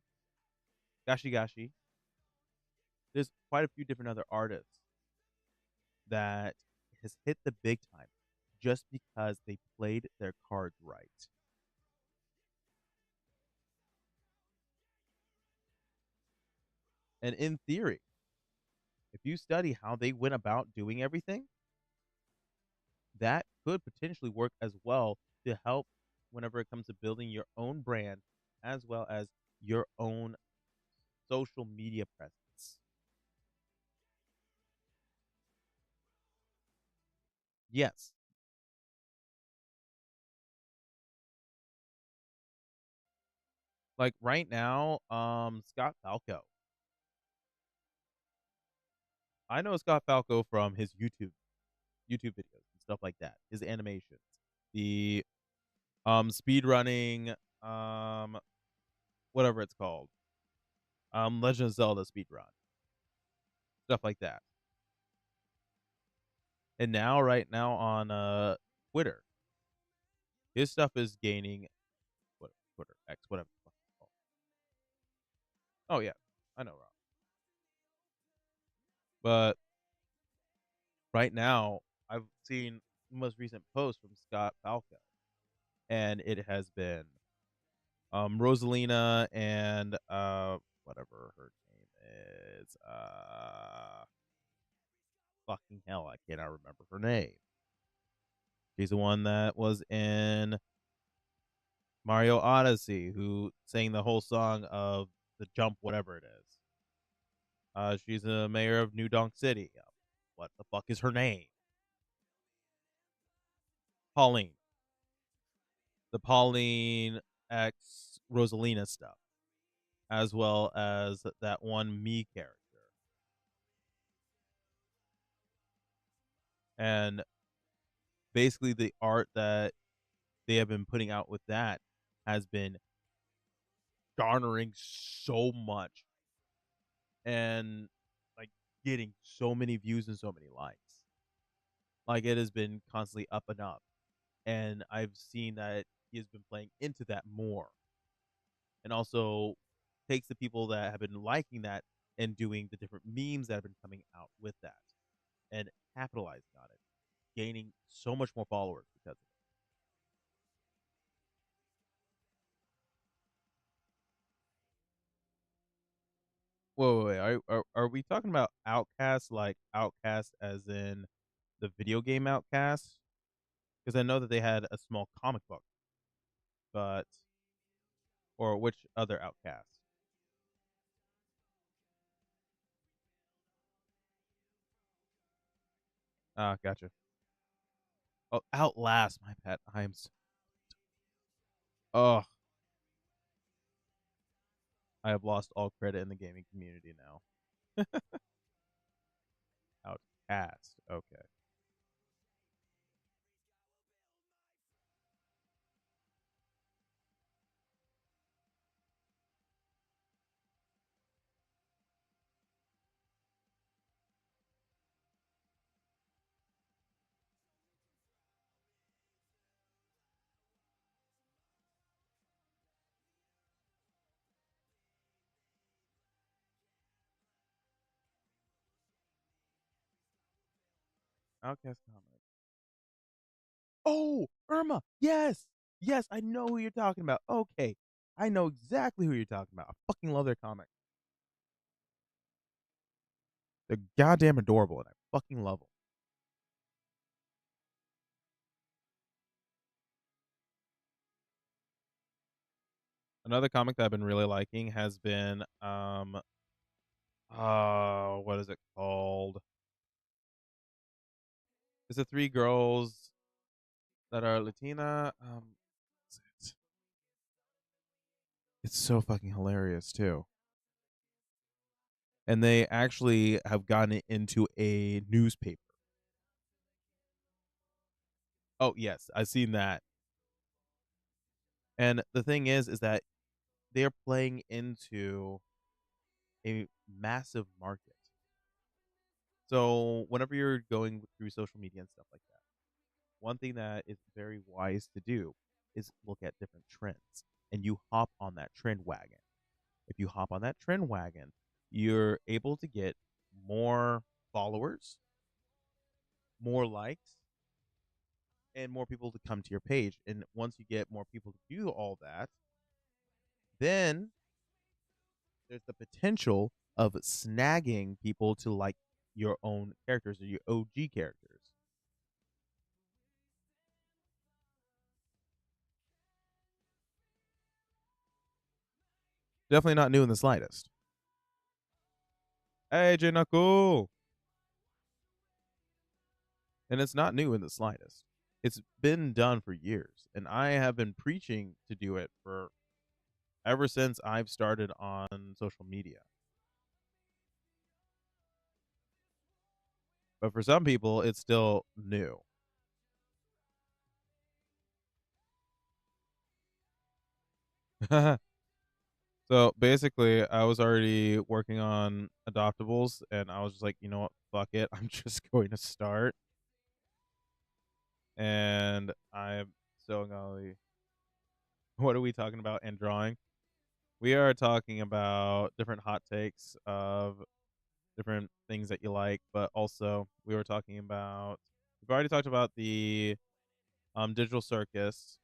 there's quite a few different other artists that has hit the big time just because they played their cards right. And in theory, if you study how they went about doing everything, that could potentially work as well to help whenever it comes to building your own brand as well as your own social media presence. Yes, like right now, Scott Falco. I know Scott Falco from his YouTube videos and stuff like that. His animations, the speed running, whatever it's called, Legend of Zelda speed run, stuff like that. And now, right now on Twitter, his stuff is gaining what Twitter X, whatever the fuck it's called. Oh yeah, I know, Rob. But right now, I've seen the most recent post from Scott Falco, and it has been Rosalina and whatever her name is, fucking hell, I cannot remember her name. She's the one that was in Mario Odyssey, who sang the whole song of the jump, whatever it is. She's a mayor of New Donk City. What the fuck is her name? Pauline. The Pauline X Rosalina stuff, as well as that one me character. And basically, the art that they have been putting out with that has been garnering so much and like getting so many views and so many likes. Like it has been constantly up and up. And I've seen that he has been playing into that more, and also takes the people that have been liking that and doing the different memes that have been coming out with that and capitalizing on it, gaining so much more followers because of it. Whoa, wait, are we talking about Outcast like Outcast as in the video game Outcast? Because I know that they had a small comic book, but or which other Outcast? Ah, gotcha. Oh, Outlast, my pet. Oh, I have lost all credit in the gaming community now. Outcast. Okay. Outcast comic. Oh, Irma. Yes. Yes, I know who you're talking about. Okay. I know exactly who you're talking about. I fucking love their comic. They're goddamn adorable and I fucking love them. Another comic that I've been really liking has been what is it called? It's the three girls that are Latina. It's it's so fucking hilarious too. And they actually have gotten it into a newspaper. Oh yes, I've seen that. And the thing is that they're playing into a massive market. So whenever you're going through social media and stuff like that, one thing that is very wise to do is look at different trends and you hop on that trend wagon. If you hop on that trend wagon, you're able to get more followers, more likes, and more people to come to your page. And once you get more people to do all that, then there's the potential of snagging people to like your own characters or your OG characters. Definitely not new in the slightest. Hey, Jinaku! And it's not new in the slightest. It's been done for years, and I have been preaching to do it for ever since I've started on social media. But for some people, it's still new. So basically, I was already working on Adoptables, and I was just like, you know what, fuck it, I'm just going to start. And I'm so golly. What are we talking about and drawing? We are talking about different hot takes of different things that you like, but also we were talking about. We've already talked about the digital circus.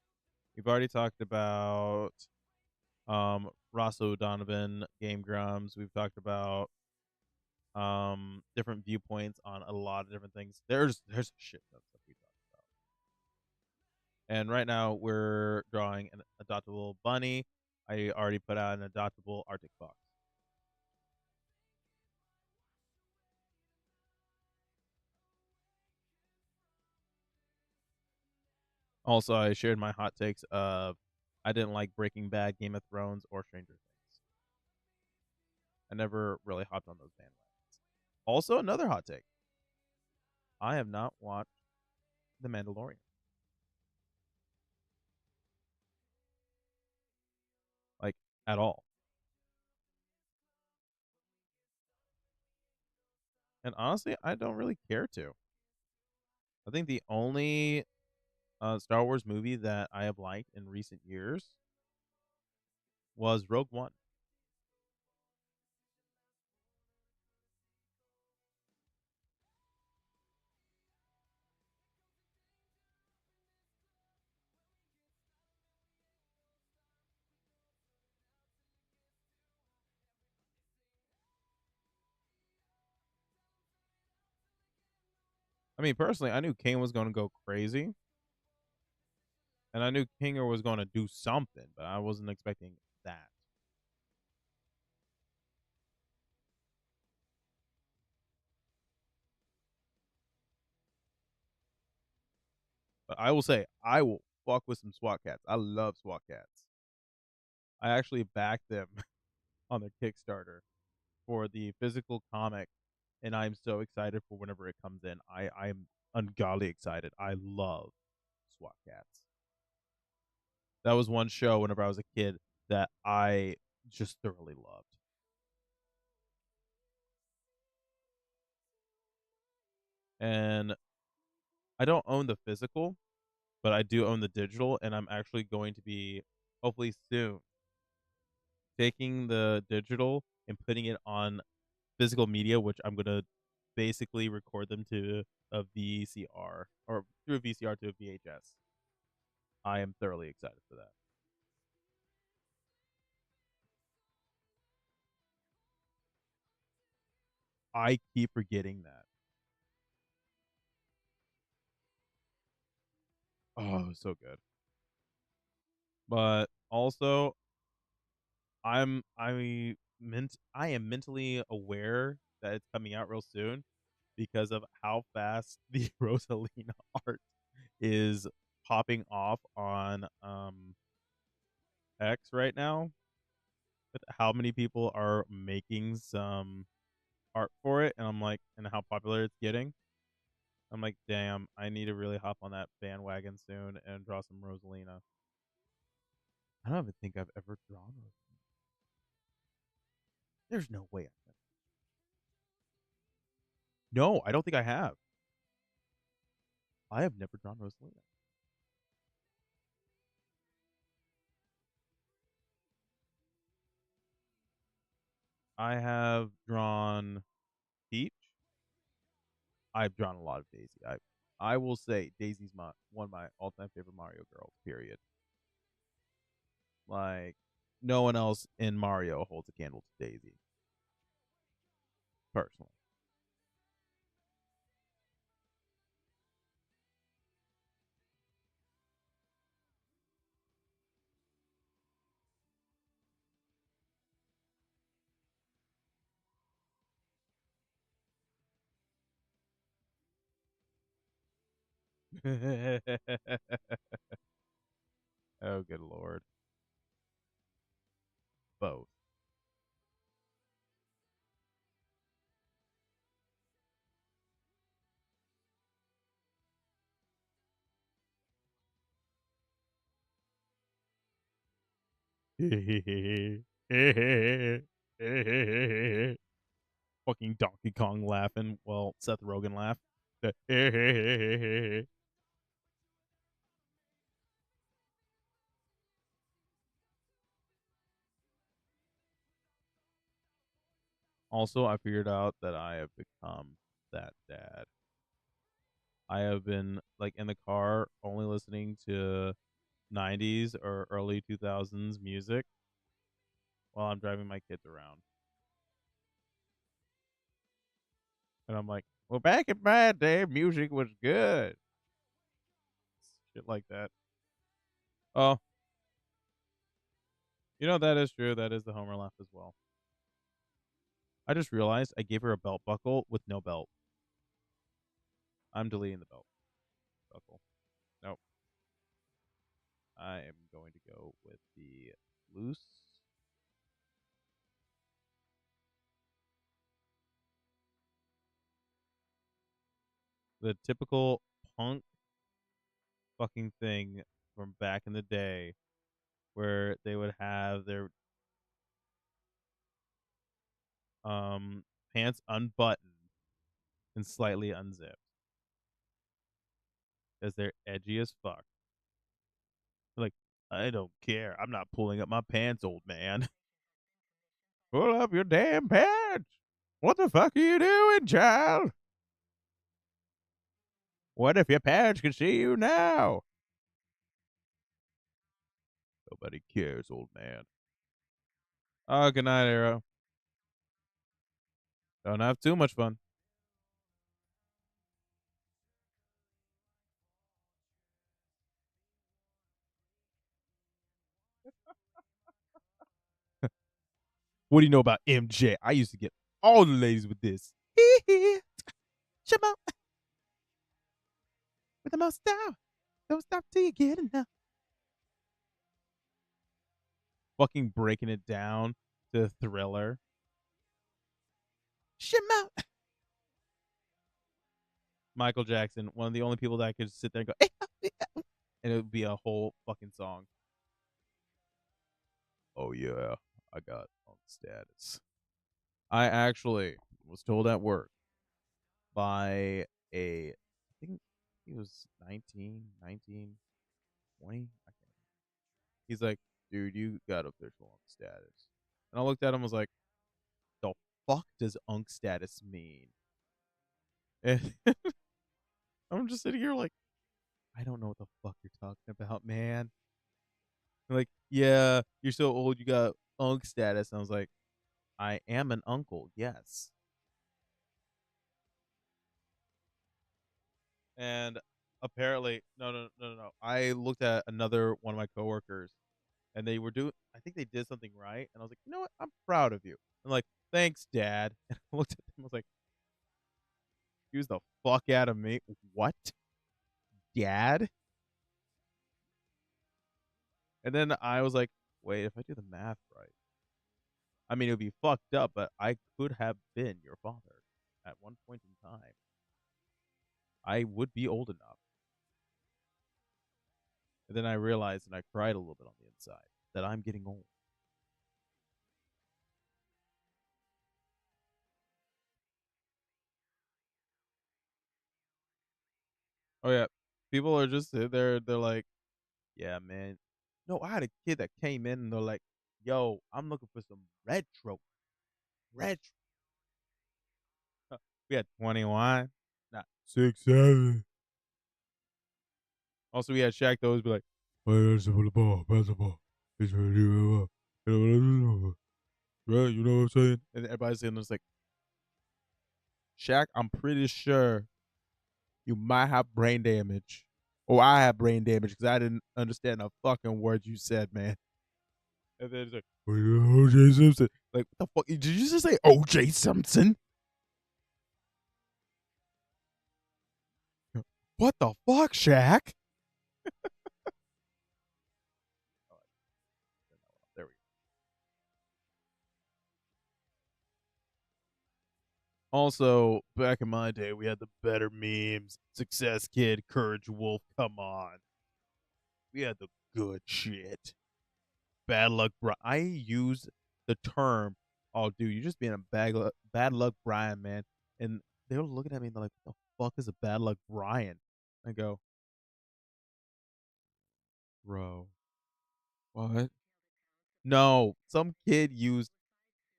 We've already talked about Ross O'Donovan game grums. We've talked about different viewpoints on a lot of different things. There's a shit ton of stuff we talked about. And right now we're drawing an adoptable bunny. I already put out an adoptable Arctic fox. Also, I shared my hot takes of I didn't like Breaking Bad, Game of Thrones, or Stranger Things. I never really hopped on those bandwagons. Also, another hot take: I have not watched The Mandalorian, like at all. And honestly, I don't really care to. I think the only Star Wars movie that I have liked in recent years was Rogue One. I mean, personally, I knew King was going to go crazy, and I knew Kinger was going to do something, but I wasn't expecting that. But I will say, I will fuck with some SWAT cats. I love SWAT cats. I actually backed them on their Kickstarter for the physical comic, and I'm so excited for whenever it comes in. I'm ungodly excited. I love SWAT cats. That was one show whenever I was a kid that I just thoroughly loved. And I don't own the physical, but I do own the digital, and I'm actually going to be hopefully soon taking the digital and putting it on physical media, which I'm gonna basically record them to a VCR or through a VCR to a VHS. I am thoroughly excited for that. I keep forgetting that. Oh, it was so good. But also, I am mentally aware that it's coming out real soon because of how fast the Rosalina art is popping off on X right now. With how many people are making some art for it, and I'm like, and how popular it's getting. I'm like, damn, I need to really hop on that bandwagon soon and draw some Rosalina. I don't even think I've ever drawn Rosalina. There's no way I've never. No, I don't think I have. I have never drawn Rosalina. I have drawn Peach. I've drawn a lot of Daisy. I will say Daisy's my one of my all time favorite Mario girls. Period. Like no one else in Mario holds a candle to Daisy. Personally. Oh, good lord. Both. Fucking Donkey Kong laughing while Seth Rogen laughed. Also, I figured out that I have become that dad. I have been like in the car only listening to 90s or early 2000s music while I'm driving my kids around. And I'm like, well, back in my day, music was good. Shit like that. Oh, you know, that is true. That is the Homer laugh as well. I just realized I gave her a belt buckle with no belt. I'm deleting the belt buckle. Nope. I am going to go with the loose. The typical punk fucking thing from back in the day where they would have their um pants unbuttoned and slightly unzipped. because they're edgy as fuck. They're like, I don't care. I'm not pulling up my pants, old man. Pull up your damn pants. What the fuck are you doing, child? What if your parents can see you now? Nobody cares, old man. Oh, good night, Arrow. Don't have too much fun. What do you know about MJ? I used to get all the ladies with this. Shut up with the most style. Don't stop till you get enough. Fucking breaking it down to Thriller. Shut up. Michael Jackson, one of the only people that could sit there and go, and it would be a whole fucking song. Oh yeah, I got on status. I actually was told at work by I think he was 19, 20. I can't. He's like, dude, you got official unk status. And I looked at him, was like, the fuck does unk status mean? And I'm just sitting here like, I don't know what the fuck you're talking about, man. Like, yeah, you're so old, you got unk status. And I was like, I am an uncle, yes. And apparently, no. I looked at another one of my coworkers, and they were doing. I think they did something right, and I was like, you know what? I'm proud of you. I'm like, thanks, Dad. And I looked at them. I was like, excuse the fuck out of me. What, Dad? And then I was like, wait, if I do the math right, I mean, it would be fucked up, but I could have been your father at one point in time. I would be old enough. And then I realized, and I cried a little bit on the inside, that I'm getting old. Oh yeah, people are just sitting there. They're like, "Yeah, man." No, I had a kid that came in and they're like, "Yo, I'm looking for some retro, retro." We had 21, not 6, 7. Also, we had Shaq. Those be like, "Well, that's for the ball, pass the ball. It's for you, right? You know what I'm saying?" And everybody's saying, "It's like Shaq. I'm pretty sure you might have brain damage, or I have brain damage because I didn't understand a fucking word you said, man." And then it's like, OJ Simpson. Like, what the fuck? Did you just say OJ Simpson? What the fuck, Shaq? There we go. Also, back in my day, we had the better memes. Success Kid, Courage Wolf, come on. We had the good shit. Bad luck, I use the term, oh, dude, you're just being a bad luck Brian, man. And they were looking at me and they're like, what the fuck is a bad luck Brian? I go, bro, what? No, some kid used,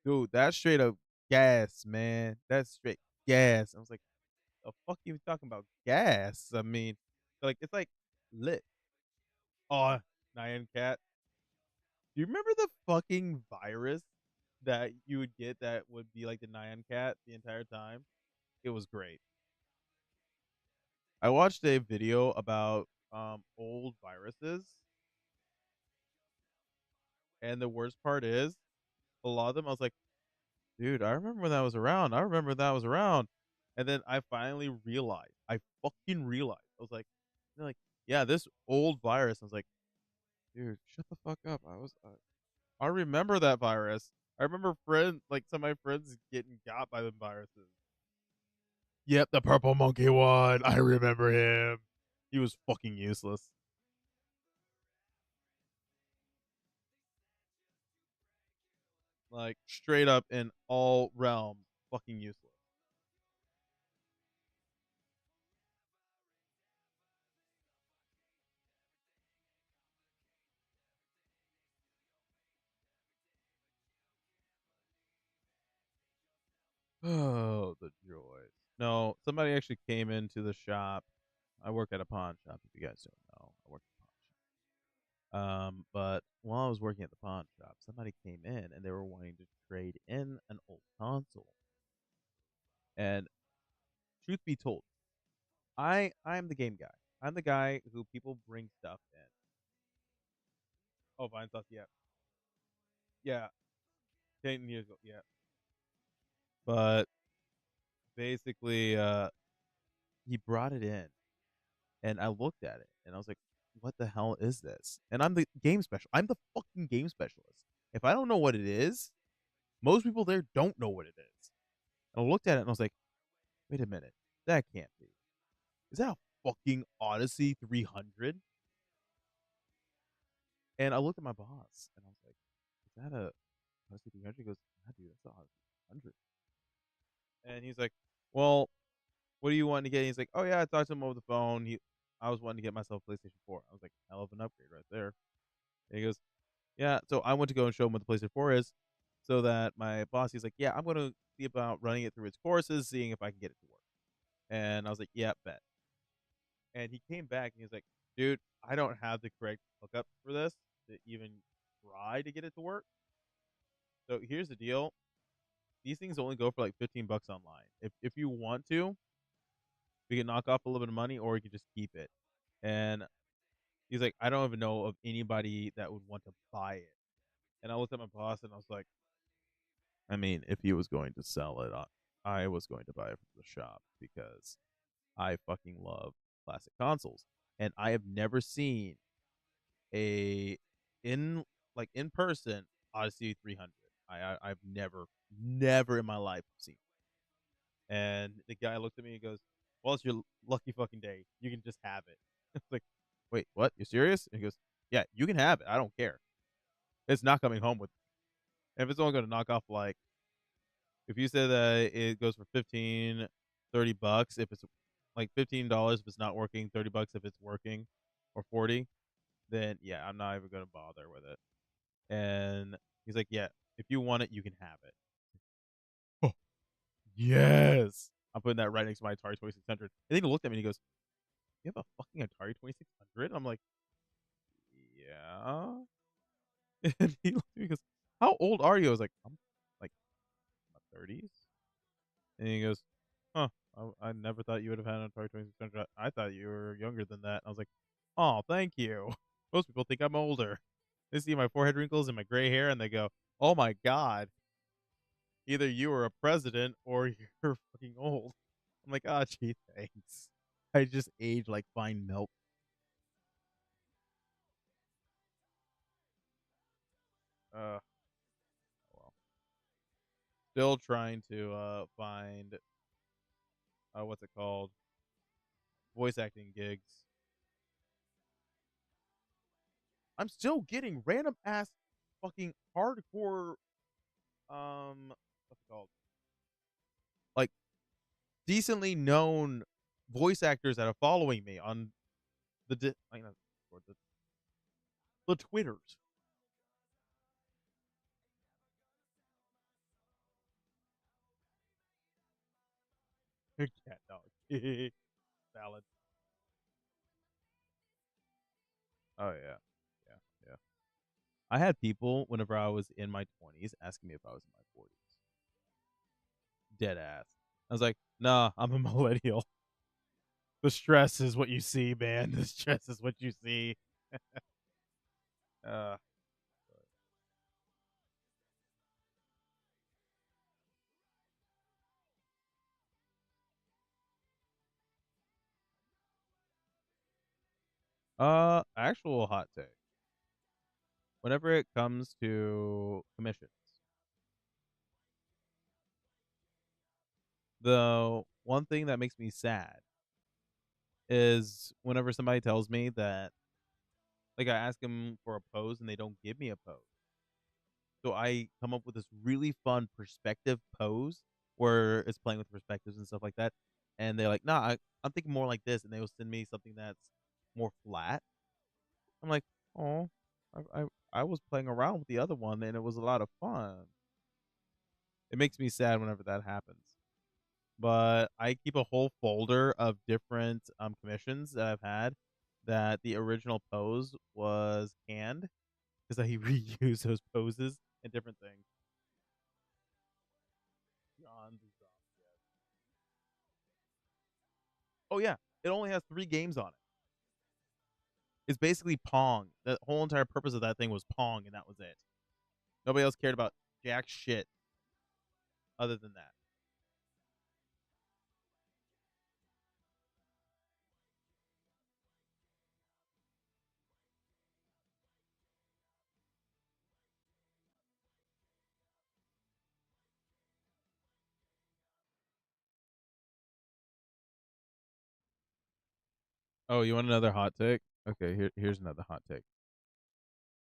dude, that's straight up gas, man. That's straight gas. I was like, the fuck you talking about gas? I mean, like it's like lit. Oh, Nyan Cat. Do you remember the fucking virus that you would get that would be like the Nyan Cat the entire time? It was great. I watched a video about old viruses, and the worst part is a lot of them I was like, dude, I remember when that was around. I remember that was around. And then I finally realized. I fucking realized. I was like, they're like, yeah, this old virus. I was like, dude, shut the fuck up. I remember that virus. I remember friends, like some of my friends getting got by the viruses. Yep, the purple monkey one. I remember him. He was fucking useless. Like straight up in all realms, fucking useless. Oh, the joys. No, somebody actually came into the shop. I work at a pawn shop, if you guys don't know. I work at a pawn shop. But while I was working at the pawn shop, somebody came in and they were wanting to trade in an old console. And truth be told, I'm the game guy. I'm the guy who people bring stuff in. Oh, Vine stuff, yeah. Yeah. 10 years ago, yeah. But basically, he brought it in and I looked at it and I was like, what the hell is this? And I'm the game special. I'm the fucking game specialist. If I don't know what it is, most people there don't know what it is. And I looked at it and I was like, wait a minute. That can't be. Is that a fucking Odyssey 300? And I looked at my boss and I was like, is that a Odyssey 300? He goes, yeah, dude, that's a Odyssey 300. And he's like, well, what do you want to get? He's like, oh, yeah, I talked to him over the phone. I was wanting to get myself a PlayStation 4. I was like, hell of an upgrade right there. And he goes, yeah, so I went to go and show him what the PlayStation 4 is so that my boss, he's like, yeah, I'm going to see about running it through its courses, seeing if I can get it to work. And I was like, yeah, bet. And he came back and he was like, dude, I don't have the correct hookup for this to even try to get it to work. So here's the deal. These things only go for like 15 bucks online. If you want to, we can knock off a little bit of money or you can just keep it. And he's like, I don't even know of anybody that would want to buy it. And I looked at my boss and I was like, I mean, if he was going to sell it, I was going to buy it from the shop because I fucking love classic consoles. And I have never seen a in in person Odyssey 300. I've never in my life seen it. And the guy looked at me and goes, "Well, it's your lucky fucking day. You can just have it." It's like, wait, what? You serious? And he goes, "Yeah, you can have it. I don't care. It's not coming home with me. And if it's only going to knock off like if you said that it goes for 15, 30 bucks if it's like $15 if it's not working, 30 bucks if it's working, or 40, then yeah, I'm not even gonna bother with it. And he's like, yeah, if you want it, you can have it. Oh, yes. I'm putting that right next to my Atari 2600. And then he looked at me and he goes, you have a fucking Atari 2600? I'm like, yeah. And he looked at me and goes, how old are you? I was like, I'm like in my 30s. And he goes, huh, I never thought you would have had an Atari 2600. I thought you were younger than that. And I was like, oh, thank you. Most people think I'm older. They see my forehead wrinkles and my gray hair and they go, oh my God, either you are a president or you're fucking old. I'm like, ah, oh, gee, thanks. I just age like fine milk. Uh, well, still trying to find what's it called? Voice acting gigs. I'm still getting random ass fucking hardcore what's it called? Like decently known voice actors that are following me on I know the Twitters. Cat dog. Valid. Oh yeah. Yeah. Yeah. I had people whenever I was in my 20s asking me if I was in my 40s. Dead ass. I was like, nah, I'm a millennial. The stress is what you see, man. The stress is what you see. Uh, actual hot take. Whenever it comes to commissions, the one thing that makes me sad is whenever somebody tells me that, like, I ask them for a pose and they don't give me a pose. So I come up with this really fun perspective pose where it's playing with perspectives and stuff like that. And they're like, nah, I'm thinking more like this. And they will send me something that's more flat. I'm like, oh, I was playing around with the other one and it was a lot of fun. It makes me sad whenever that happens. but I keep a whole folder of different commissions that I've had that the original pose was canned because I reuse those poses and different things. John's is Oh yeah, it only has 3 games on it. It's basically Pong. The whole entire purpose of that thing was Pong, and that was it. Nobody else cared about jack shit other than that. Oh, you want another hot take? Okay, here's another hot take.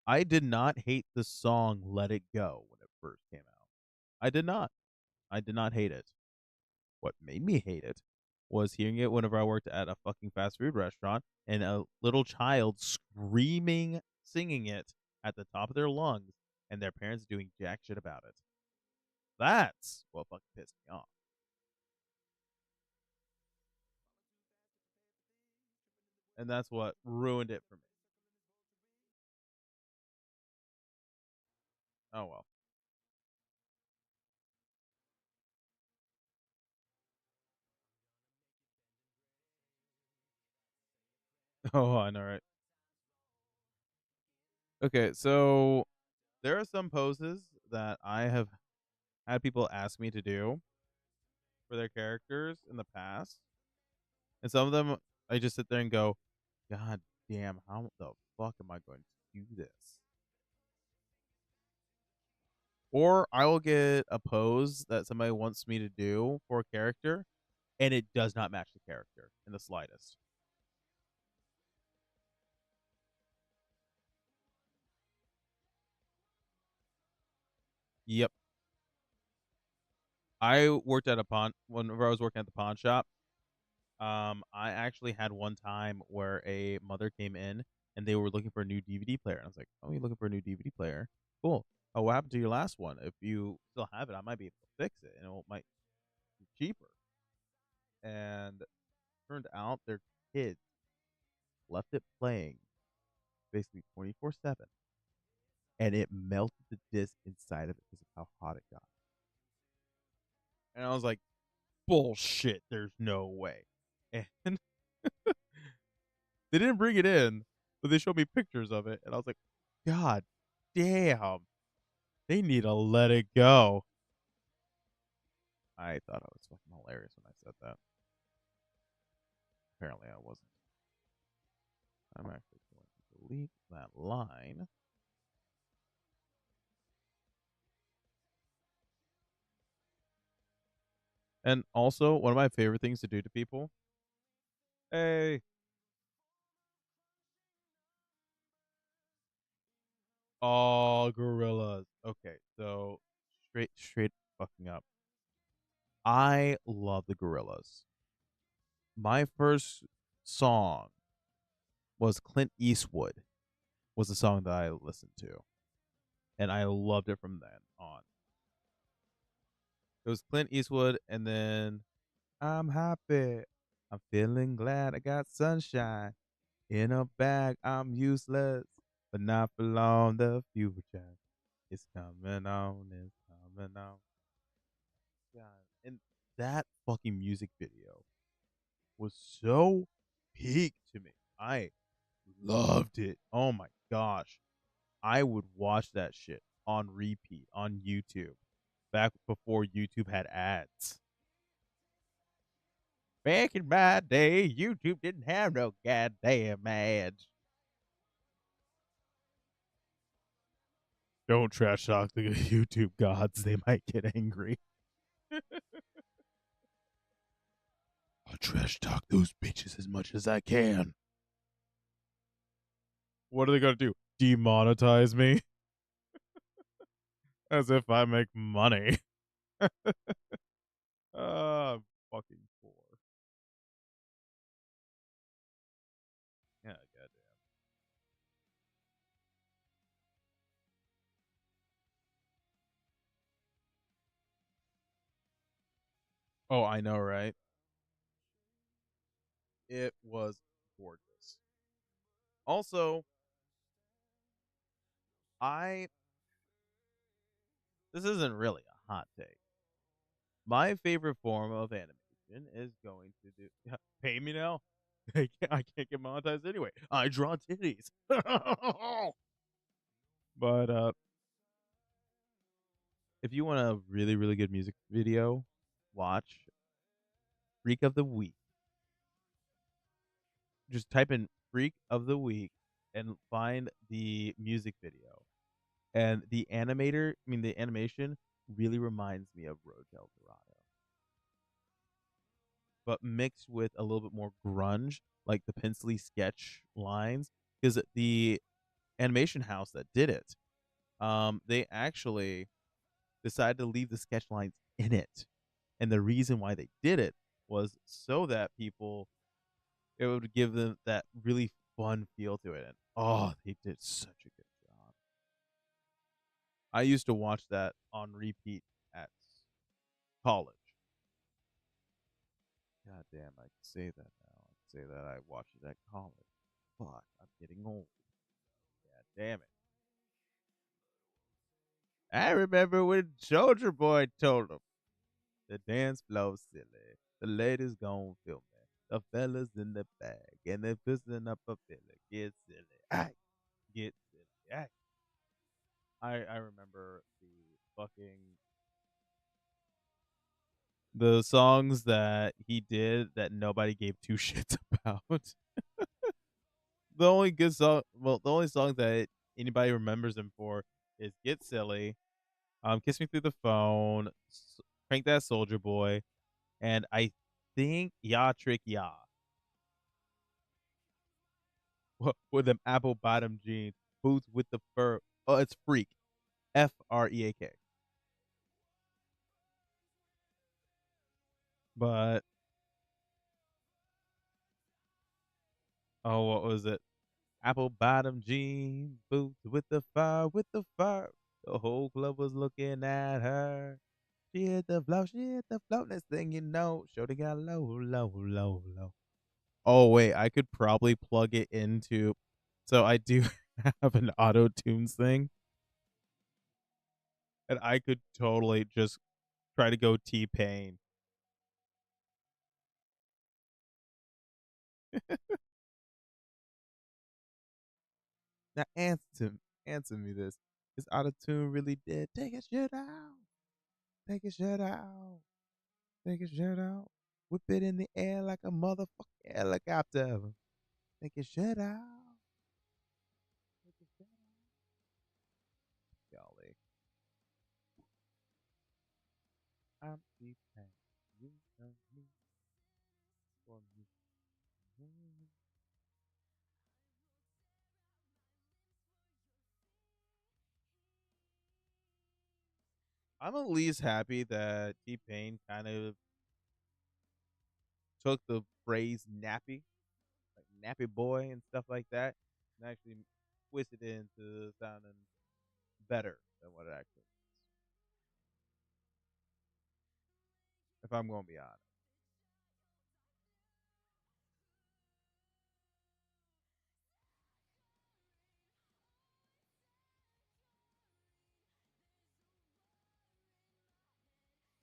I did not hate the song "Let It Go" when it first came out. I did not. I did not hate it. What made me hate it was hearing it whenever I worked at a fucking fast food restaurant and a little child screaming, singing it at the top of their lungs, and their parents doing jack shit about it. That's what fucking pissed me off. And that's what ruined it for me. Oh well. Oh, I know, right? Okay, so there are some poses that I have had people ask me to do for their characters in the past, and some of them I just sit there and go, "God damn, how the fuck am I going to do this?" Or I will get a pose that somebody wants me to do for a character, and it does not match the character in the slightest. Yep. I worked at a pawn whenever I was working at the pawn shop. I actually had one time where a mother came in and they were looking for a new DVD player. And I was like, "Oh, you're looking for a new DVD player? Cool. Oh, what happened to your last one? If you still have it, I might be able to fix it, and it might be cheaper." And turned out their kids left it playing basically 24/7, and it melted the disc inside of it because of how hot it got. And I was like, "Bullshit! There's no way." And they didn't bring it in, but they showed me pictures of it, and I was like, "God damn, they need to let it go." I thought I was fucking hilarious when I said that. Apparently, I wasn't. I'm actually going to delete that line. And also, one of my favorite things to do to people. Hey, oh, gorillas. Okay, so straight fucking up. I love the gorillas. My first song was Clint Eastwood. Was the song that I listened to, and I loved it from then on. It was Clint Eastwood, and then I'm happy. I'm feeling glad I got sunshine in a bag. I'm useless, but not for long. The future is coming on. It's coming on. God, and that fucking music video was so peak to me. I loved it. Oh my gosh. I would watch that shit on repeat on YouTube back before YouTube had ads. Back in my day, YouTube didn't have no goddamn ads. Don't trash talk the YouTube gods. They might get angry. I'll trash talk those bitches as much as I can. What are they going to do? Demonetize me? As if I make money. I'm fucking poor. Yeah, goddamn. Oh, I know, right? It was gorgeous. Also, I this isn't really a hot take. My favorite form of animation is going to do pay me now. I can't get monetized anyway. I draw titties. But if you want a really really good music video, watch Freak of the Week. Just type in Freak of the Week and find the music video. And the animation really reminds me of Road to El Dorado, but mixed with a little bit more grunge, like the pencily sketch lines. Because the animation house that did it, they actually decided to leave the sketch lines in it, and the reason why they did it was so that people it would give them that really fun feel to it. And oh, they did such a good job. I used to watch that on repeat at college. God damn, I can say that now. I can say that I watched it at college. Fuck, I'm getting old. God damn it. I remember when Soldier Boy told him the dance floor silly. The ladies gon' feel me. The fellas in the bag and they're pissing up a fella. Get silly. Aye. Get silly. Aye. I remember the songs that he did that nobody gave two shits about. The only good song, well, the only song that anybody remembers him for is "Get Silly," "Kiss Me Through the Phone," "Crank That Soldier Boy," and I think "Ya Trick Ya" with them apple bottom jeans, boots with the fur. Oh, it's Freak, Freak. But oh, what was it? Apple bottom jeans, boots with the fur, with the fur. The whole club was looking at her. She hit the flow. Next thing you know, Shorty got low, low, low, low. Oh wait, I could probably plug it into. So I do have an auto tunes thing, and I could totally just try to go T Pain. Now answer me this: is auto tune really dead? Take a shit out. Take a shit out. Take a shit out. Whip it in the air like a motherfucking helicopter. Take a shit out. Take a shit out. Golly. I'm T-Pain. You know me for me. I'm at least happy that T Pain kind of took the phrase nappy, like nappy boy and stuff like that, and actually twisted it into sounding better than what it actually is, if I'm going to be honest.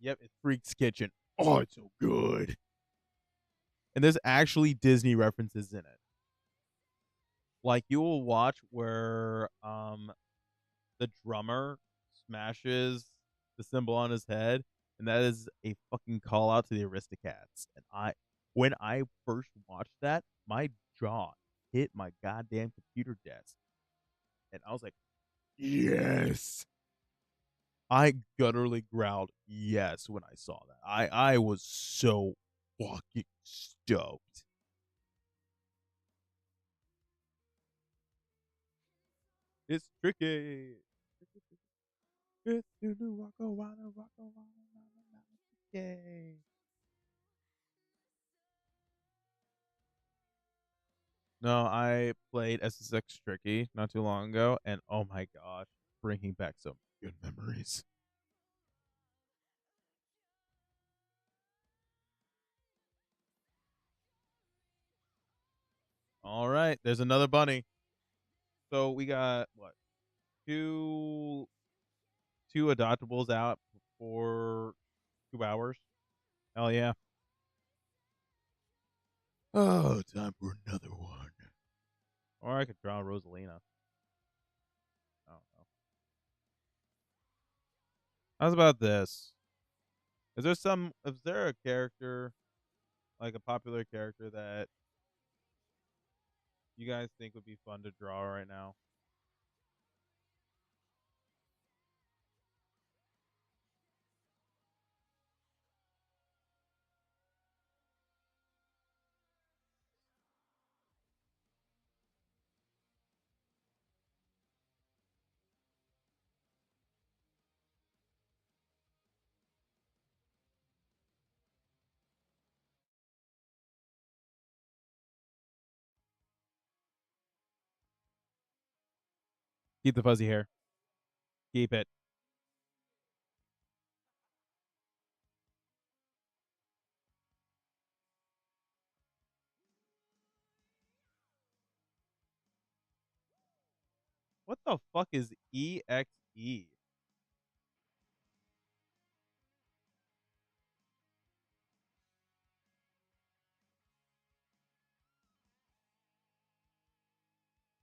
Yep, it's Freak's Kitchen. Oh, it's so good. And there's actually Disney references in it. Like you will watch where the drummer smashes the cymbal on his head, and that is a fucking call out to the Aristocats. And when I first watched that, my jaw hit my goddamn computer desk, and I was like, "Yes!" I gutturally growled "yes" when I saw that. I was so fucking stoked. It's tricky. It's to do walk around, walk around, yay. No, I played SSX Tricky not too long ago, and oh my gosh, bringing back some good memories. All right, there's another bunny. So we got what? Two two adoptables out for 2 hours. Hell yeah. Oh, time for another one. Or I could draw Rosalina. I don't know. How's about this? Is there a character, like a popular character that you guys think would be fun to draw right now? Keep the fuzzy hair. Keep it. What the fuck is EXE?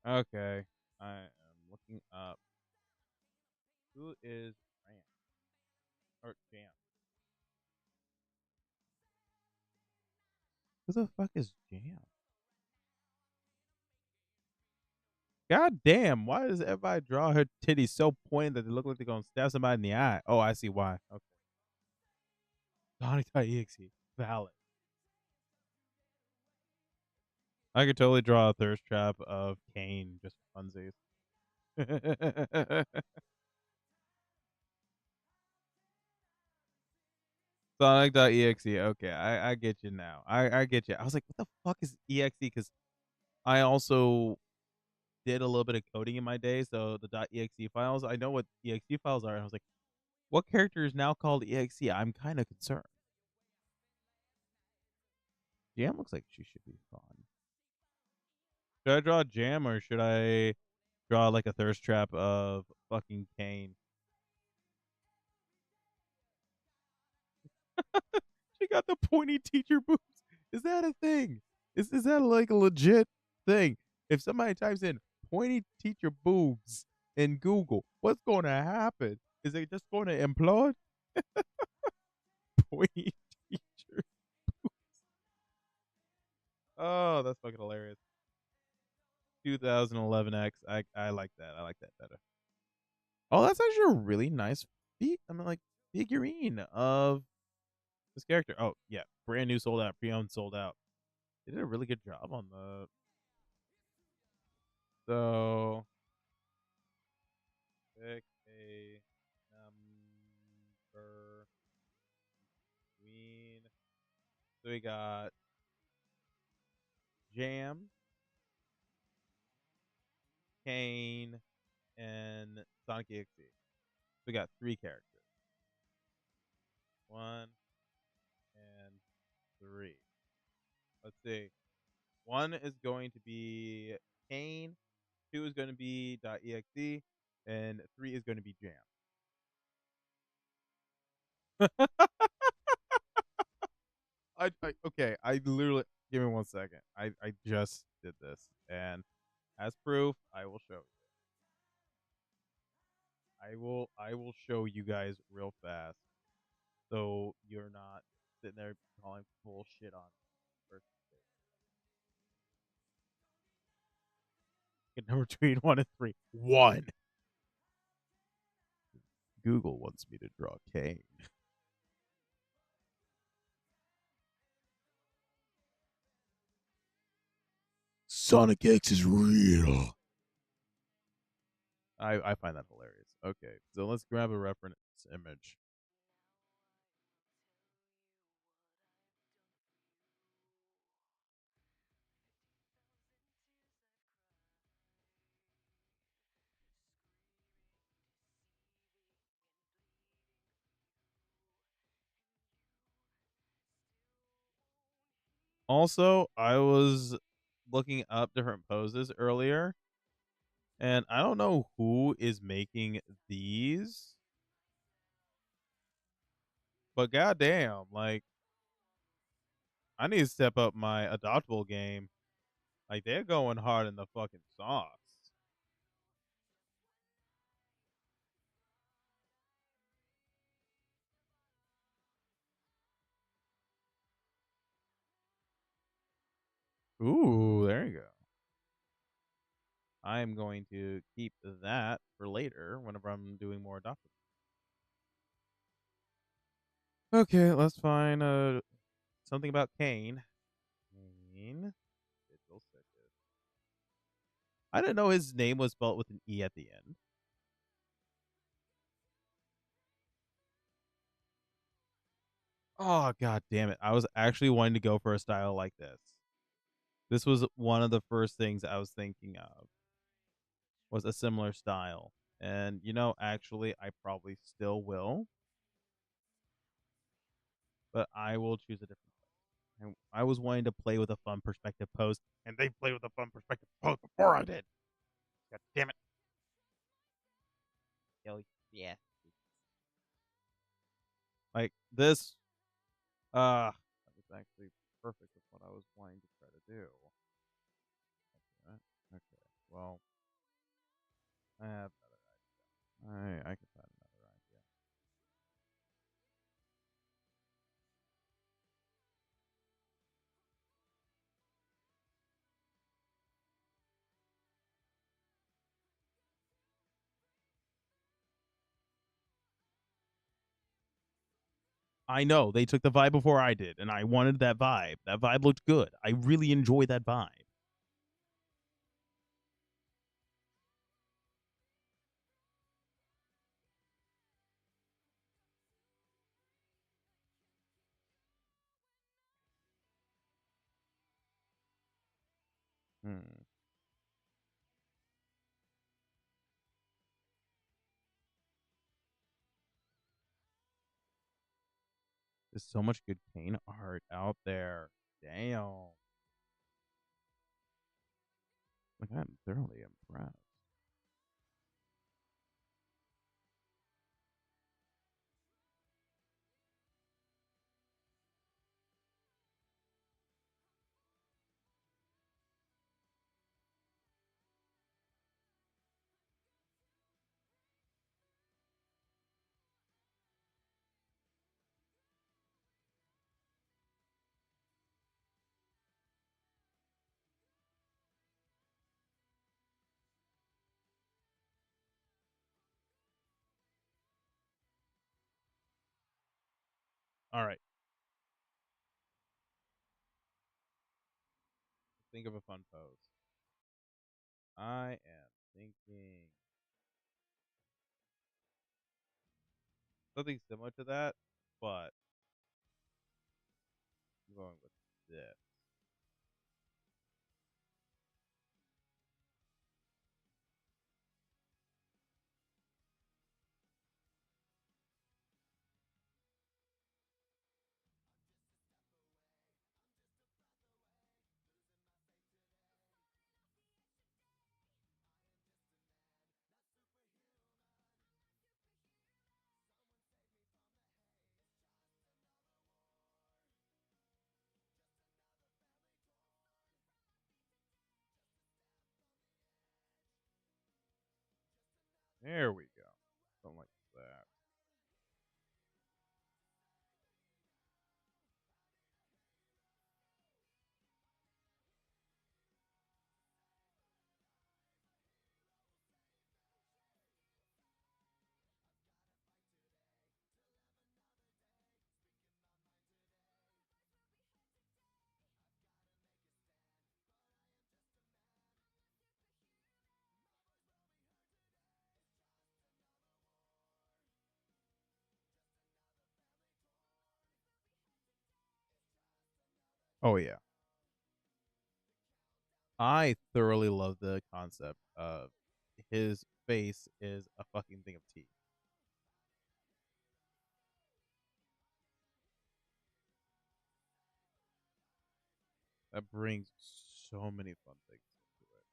Okay. I am looking up who is Ram or Jam. Who the fuck is Jam? God damn, why does everybody draw her titties so pointed that they look like they're gonna stab somebody in the eye? Oh, I see why. Okay. Sonic.exe. Valid. I could totally draw a thirst trap of Kane just for funsies. Sonic.exe. Okay, I get you now. I get you. I was like, what the fuck is exe? Because I also did a little bit of coding in my day, so the .exe files, I know what exe files are. And I was like, what character is now called exe? I'm kind of concerned. Jam looks like she should be fun. Should I draw Jam or should I draw like a thirst trap of fucking Kane? She got the pointy teacher boobs. Is that a thing? Is that like a legit thing? If somebody types in pointy teacher boobs in Google, what's going to happen? Is it just going to implode? Pointy teacher. Oh, that's fucking hilarious. 2011X. I like that. I like that better. Oh, that's actually a really nice like figurine of this character. Oh yeah, brand new, sold out, pre-owned, sold out. They did a really good job on the. So pick a number between. So we got Jam, Kane, and Sonic EXE. We got 3 characters. 1 and 3. Let's see. 1 is going to be Kane. 2 is going to be .exe, and 3 is going to be Jam. I okay. I literally give me 1 second. I just did this, and as proof, I will show you. I will show you guys real fast, so you're not sitting there calling bullshit on first mistake. Get number between 1 and 3. 1. Google wants me to draw Kane. Sonic X is real. I find that hilarious. Okay, so let's grab a reference image. Also, I was looking up different poses earlier, and I don't know who is making these, but goddamn, like I need to step up my adoptable game. Like they're going hard in the fucking sauce. Ooh, there you go. I am going to keep that for later whenever I'm doing more adoptable. Okay, let's find something about Kane. Kane. Digital Circus. I didn't know his name was spelled with an E at the end. Oh god damn it. I was actually wanting to go for a style like this. This was one of the first things I was thinking of was a similar style. And actually I probably still will, but I will choose a different pose. And I was wanting to play with a fun perspective pose, and they played with a fun perspective pose before I did. God damn it. Hell yeah. Like this that was actually perfect with what I was wanting to try to do. Okay. Okay. Well, I have another idea. I can find another idea. I know they took the vibe before I did, and I wanted that vibe. That vibe looked good. I really enjoy that vibe. Hmm. There's so much good Kane art out there. Damn. Like I'm thoroughly impressed. All right. Think of a fun pose. I am thinking something similar to that, but I'm going with this. There we go. Something like that. Oh yeah. I thoroughly love the concept of his face is a fucking thing of tea. That brings so many fun things into it.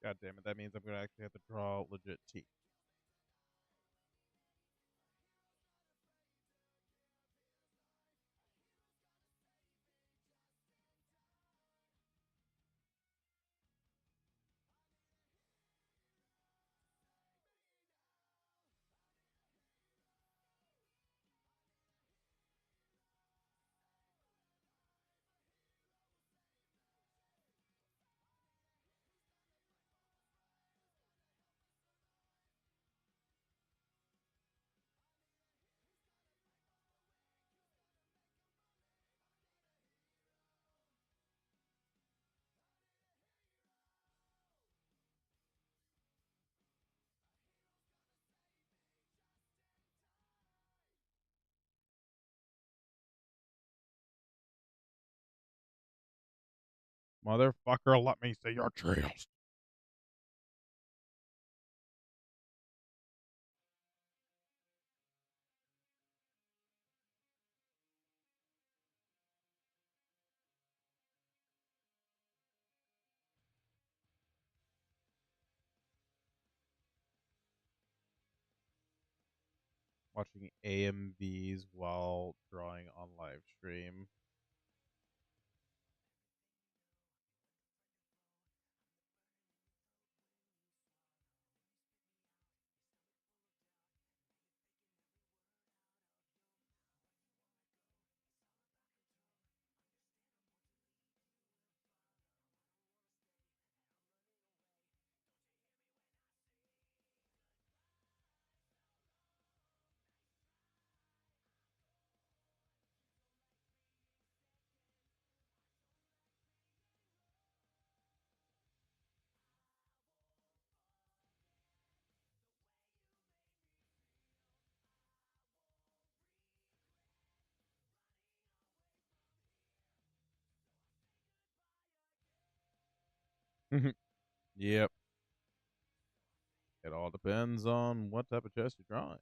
God damn it! That means I'm gonna actually have to draw legit teeth. Motherfucker, let me see your trails. Watching AMVs while drawing on live stream. Yep. It all depends on what type of chest you're drawing.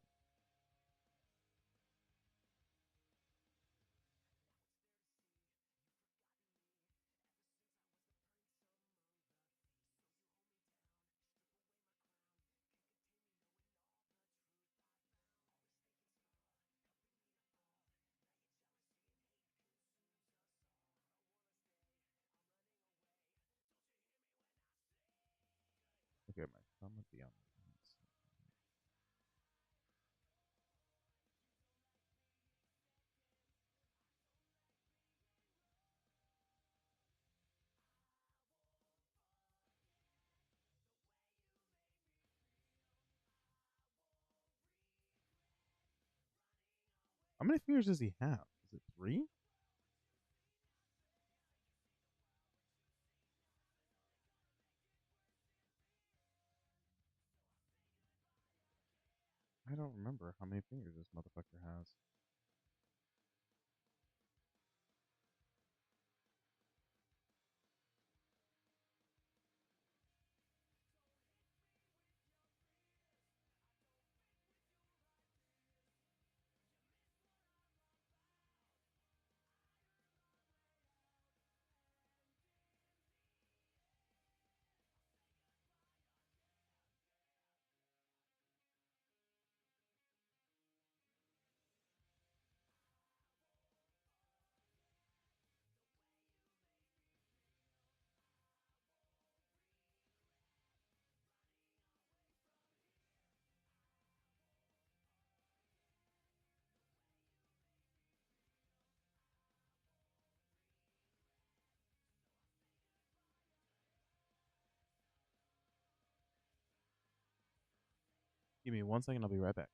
Okay, my comment beyond. How many fingers does he have? Is it 3? I don't remember how many fingers this motherfucker has. Give me 1 second, I'll be right back.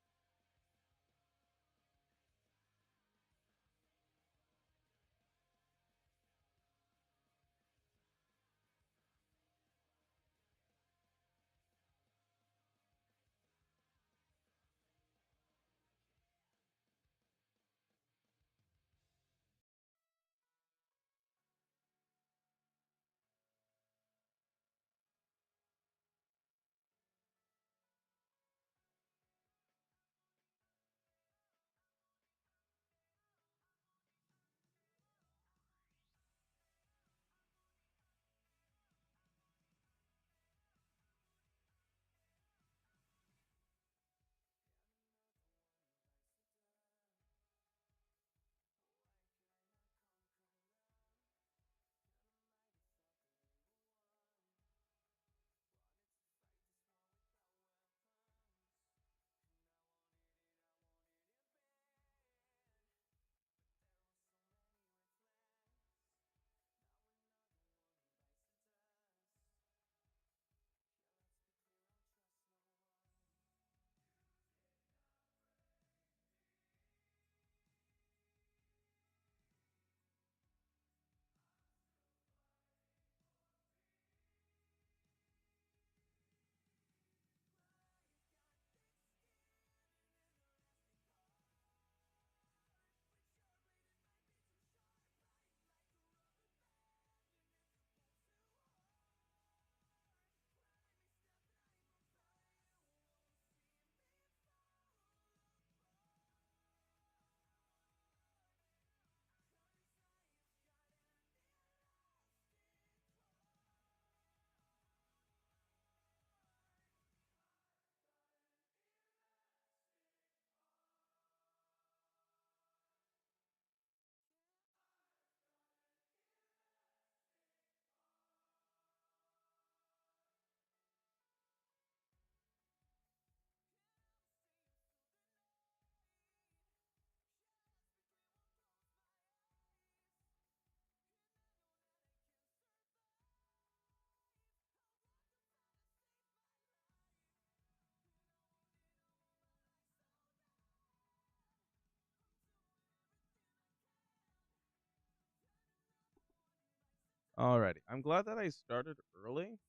Alrighty. I'm glad that I started early.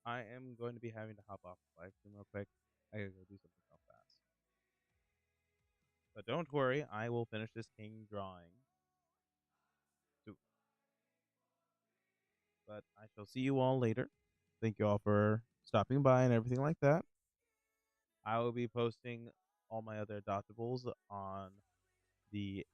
I am going to be having to hop off the live stream real quick. I gotta go do something real fast. But don't worry, I will finish this king drawing soon. But I shall see you all later. Thank you all for stopping by and everything like that. I will be posting all my other adoptables on the